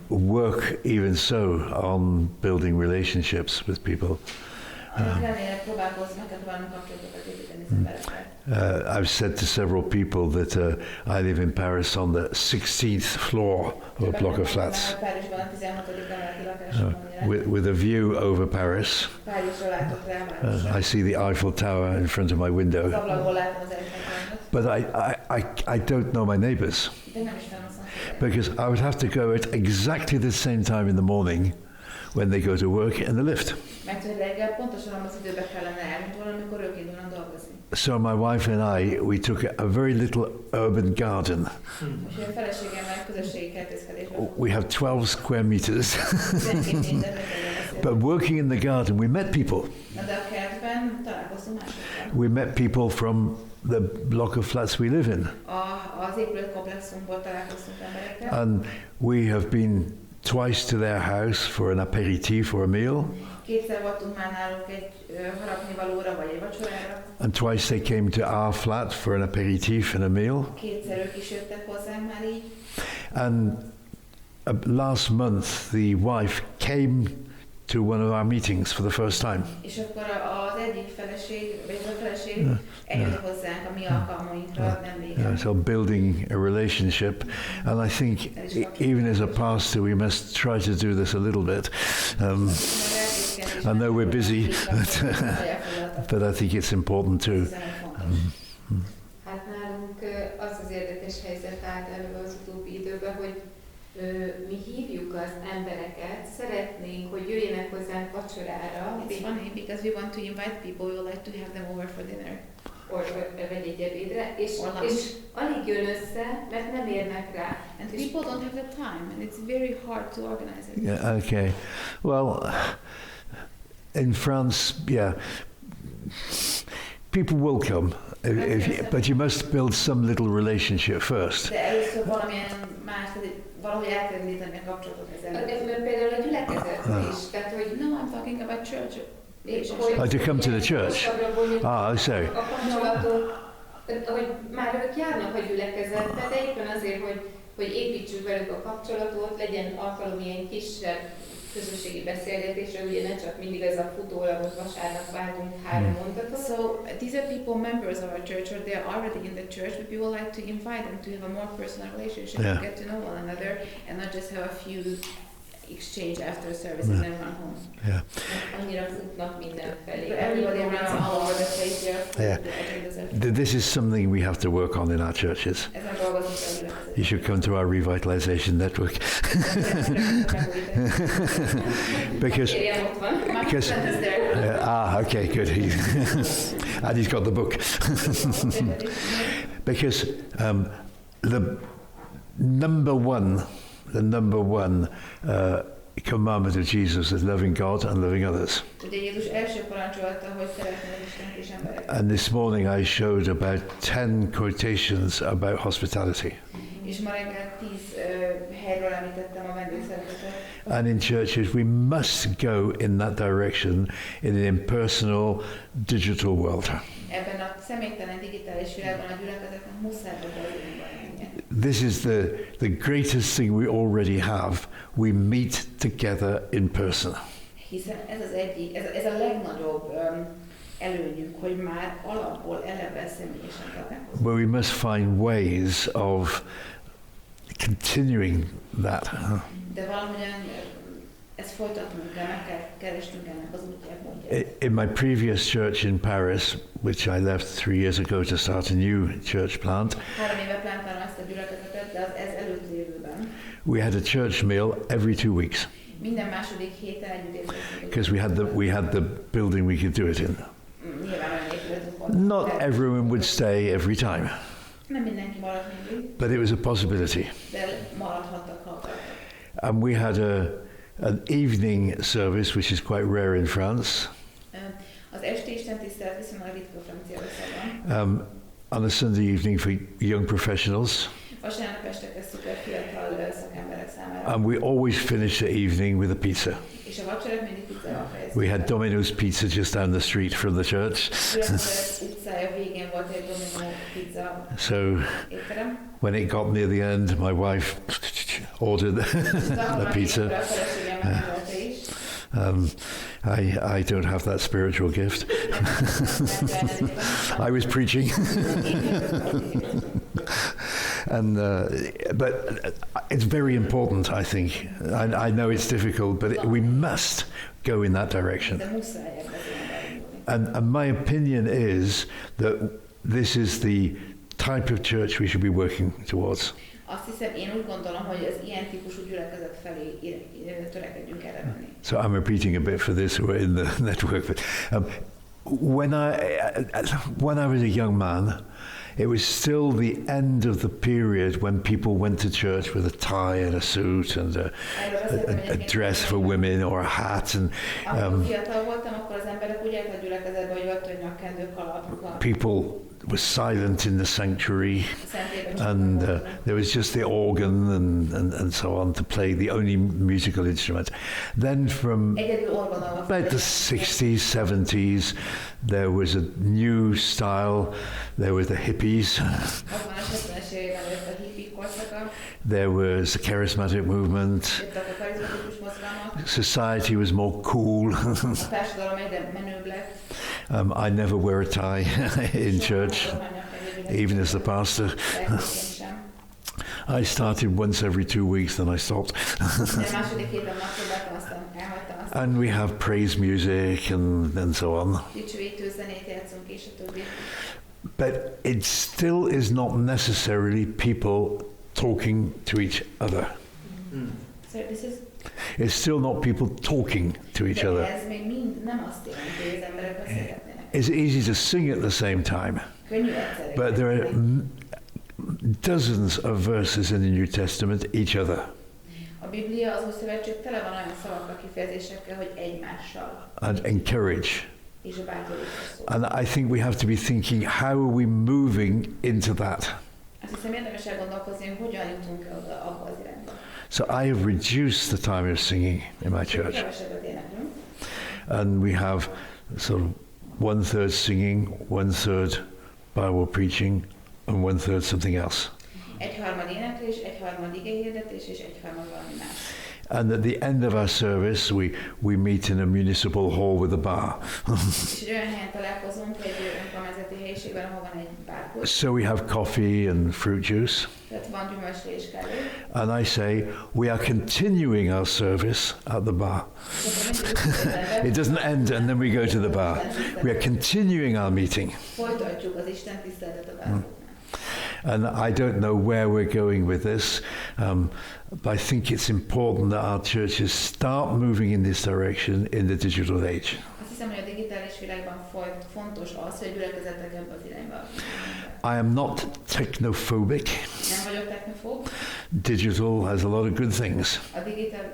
work even so on building relationships with people. I've said to several people that I live in Paris on the 16th floor of a block of flats with a view over Paris. I see the Eiffel Tower in front of my window. But I don't know my neighbours. Because I would have to go at exactly the same time in the morning when they go to work in the lift. Mert hogy reggel pontosan az időbe kellene elindulni, amikor ők indulnak dolgozni. So my wife and we took a very little urban garden. Úgyhogy a feleségemmel közösségi kertészkedésben We have 12 square meters. 12 méterre But working in the garden, we met people. Na de a kertben találkoztunk másokkal. We met people from the block of flats we live in. Az épületkomplexunkból találkoztunk emberekkel. And we have been twice to their house for an aperitif or a meal. Kétszer voltunk már náluk egy harapnivalóra vagy egy vacsorára. And twice they came to our flat for an aperitif and a meal. Kétszer ők is jöttek hozzánk már így. And last month the wife came to one of our meetings for the first time. És akkor az egyik feleség, vagy a feleség eljött hozzánk a mi alkalmainkra nemrégen. So building a relationship, and I think even as a pastor we must try to do this a little bit. I know we're busy, but I think it's important too. Hát nálunk az az érdekes helyzet állt elő az utóbbi időben, hogy mi hívjuk az embereket, szeretnénk, hogy jöjjenek hozzánk vacsorára. It's funny because we want to invite people, we would like to have them over for dinner. Vagy egy ebédre, és alig jön össze, mert nem érnek rá. And people don't have the time, and it's very hard to organize it. Yeah, okay. Well, in France, yeah, people will come, but you must build some little relationship first. De először valamilyen más, valahogy el kell indítani a kapcsolatot ezzel. Például a gyülekezetben is, tehát hogy No, I'm talking about church. To come to the church. I see. A kapcsolatot, hogy már ők járnak a gyülekezetbe, de éppen azért, hogy építsük velük a kapcsolatot, legyen alkalom ilyen kisebb közösségi beszélgetésre, ugye ne csak mindig ez a futólagos vasárnap váltunk 3 mondatot. So these are people members of our church, or they are already in the church, but we would like to invite them to have a more personal relationship, to get to know one another, and not just have a few exchange after service and then run home. Yeah. Annyira futnak mindenfelé. Everybody runs all over the place here. This is something we have to work on in our churches. You should come to our revitalization network. because okay, good. And he's got the book. Because the number one commandment of Jesus is loving God and loving others. And this morning I showed about 10 quotations about hospitality. And in churches we must go in that direction in an impersonal digital world. This is the greatest thing we already have. We meet together in person. Hiszen ez a legnagyobb előnyünk, hogy már alapból eleve személyesen találkozunk. But we must find ways of continuing that. De valamilyen ezt folytatnunk kell, meg kell keresnünk ennek az útját, módját. In my previous church in Paris, which I left 3 years ago to start a new church plant, 3 éve plantálom ezt a gyülekezetet, de az ez előtt lévőben. We had a church meal every 2 weeks. Minden második héten együtt étkeztünk. Because we had the building we could do it in. Nyilván olyan épületünk volt. Not everyone would stay every time. Nem mindenki maradt mindig. But it was a possibility. De maradhattak, ha akartak. And we had an evening service, which is quite rare in France. Az esti istentisztelet viszonylag ritka Franciaországban. On a Sunday evening for young professionals. Vasárnap este kezdtük el fiatal szakemberek számára. And we always finish the evening with a pizza. És a vacsorát mindig pizzával fejeztük. We had Domino's Pizza just down the street from the church. Utcája végén volt egy Domino pizza So étterem. when it got near the end, my wife ordered the pizza. I don't have that spiritual gift. I was preaching. And but it's very important, I think. I know it's difficult, but we must go in that direction. And my opinion is that this is the type of church we should be working towards. Azt hiszem, én úgy gondolom, hogy az ilyen típusú gyülekezet felé törekedjünk erre menni. So I'm repeating a bit for this who are in the network. But when I was a young man, it was still the end of the period when people went to church with a tie and a suit and a dress for women or a hat, and people were silent in the sanctuary, and there was just the organ and so on to play the only musical instrument. Then from about the 60s, 70s, there was a new style. There were the hippies. There was the charismatic movement. Society was more cool. I never wear a tie in church, even as the pastor. I started once every 2 weeks, then I stopped. And we have praise music and so on. But it still is not necessarily people talking to each other. So this is It's still not people talking to each other. It's easy to sing at the same time, but there are dozens of verses in the New Testament, each other. A Biblia, az Új Szövetség tele van olyan szavakkal, kifejezésekkel, hogy egymással. And encourage. És a bátorítás szó. And I think we have to be thinking, how are we moving into that? Azt hiszem érdemes elgondolkozni, hogy hogyan jutunk el oda, abba az irányba. So I have reduced the time of singing in my church. Kevesebbet éneklünk. And we have sort of 1/3 singing, 1/3 Bible preaching, and 1/3 something else. 1/3 éneklés, 1/3 igehirdetés, és 1/3 valami más. And at the end of our service, we meet in a municipal hall with a bar. És egy olyan helyen találkozunk, egy önkormányzati helyiségben, ahol van egy bárpult. So we have coffee and fruit juice. Tehát van gyümölcslé és kávé. And I say, we are continuing our service at the bar. It doesn't end and then we go to the bar. We are continuing our meeting. Folytatjuk az Isten tiszteletet a bárpultnál. And I don't know where we're going with this, but I think it's important that our churches start moving in this direction in the digital age. Azt hiszem, hogy a digitális világban fontos az, hogy gyülekezetek ebbe az irányba. I am not technophobic. Nem vagyok technofób. Digital has a lot of good things. A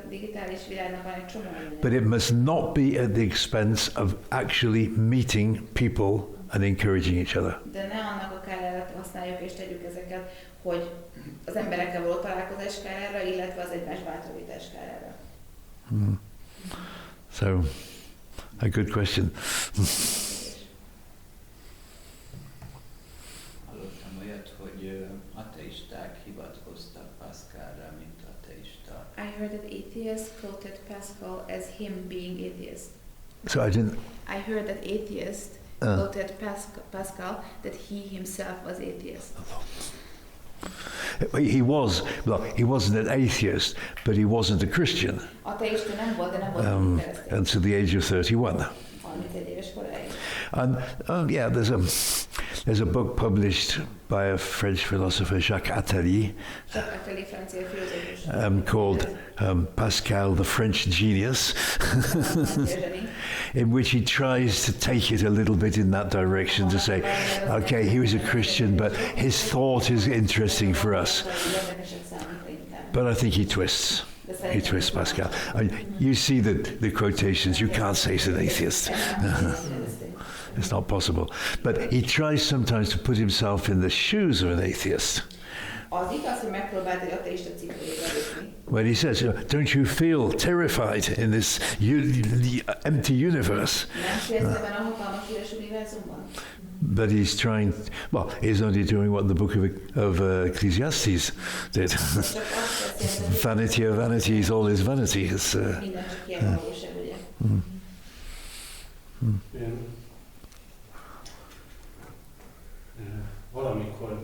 digitális világnak van egy csomó minden. But it must not be at the expense of actually meeting people and encouraging each other. De ne annak a kárára használjuk és tegyük ezeket, hogy az emberekkel való találkozás kárára, illetve az egymás bátorítás kárára. So, a good question. Hallottam olyat, hogy ateisták hivatkoztak Pascalra, mint ateista. I heard that atheists quoted Pascal as him being atheist. So I didn't. I heard that atheists quoted Pascal that he himself was atheist. He wasn't an atheist, but he wasn't a Christian Ateista nem volt, de nem volt keresztény. until the age of 31. 31 éves koráig. And yeah, there's a book published by a French philosopher, Jacques Attali, francia filozófus. called Pascal, the French Genius, in which he tries to take it a little bit in that direction to say, okay, he was a Christian, but his thought is interesting for us. But I think he twists Pascal. I mean, you see the quotations, you can't say he's an atheist. It's not possible. But he tries sometimes to put himself in the shoes of an atheist. Az igaz, hogy megpróbált egy ateista cipőjébe lépni. When he says, don't you feel terrified in this empty universe? But he's trying, well, he's only doing what the book of Ecclesiastes did. Vanity of vanities, all is vanity. It's, Valamikor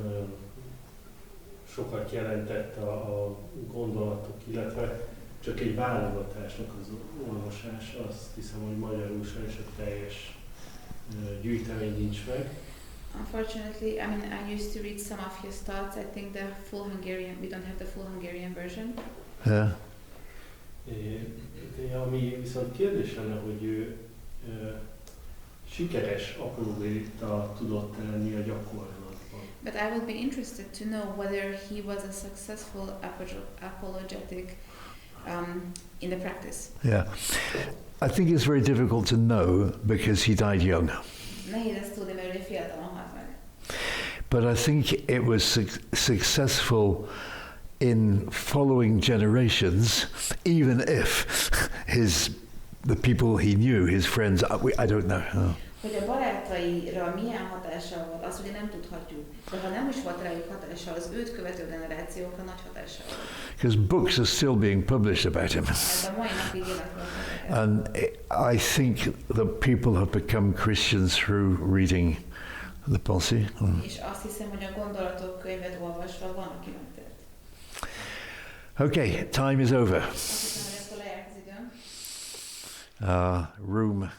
sokat jelentett a gondolatok, illetve csak egy válogatásnak az olvasása. Azt hiszem, hogy magyarul sajnos a teljes gyűjtemény nincs meg. Unfortunately, I mean, I used to read some of his thoughts. I think the full Hungarian, we don't have the full Hungarian version. Yeah. Ami viszont kérdés lenne, hogy ő sikeres apologéta tudott lenni a gyakorlatban. But I would be interested to know whether he was a successful apologetic in the practice. Yeah. I think it's very difficult to know because he died young. Nehéz ezt tudni, mert ugye fiatalon halt meg. But I think it was successful in following generations, even if the people he knew, his friends, I don't know. Oh. Hogy a barátaira milyen hatással volt, azt ugye nem tudhatjuk. De ha nem is volt rájuk hatással, az őt követő generációkra nagy hatással volt. Because books are still being published about him. Ez a mai napig életben. And I think that people have become Christians through reading the Pensées. És azt hiszem, hogy a Gondolatok könyvet olvasva van, aki megtért. Okay, time is over. Azt hiszem, hogy ezt lejárt az időm. Room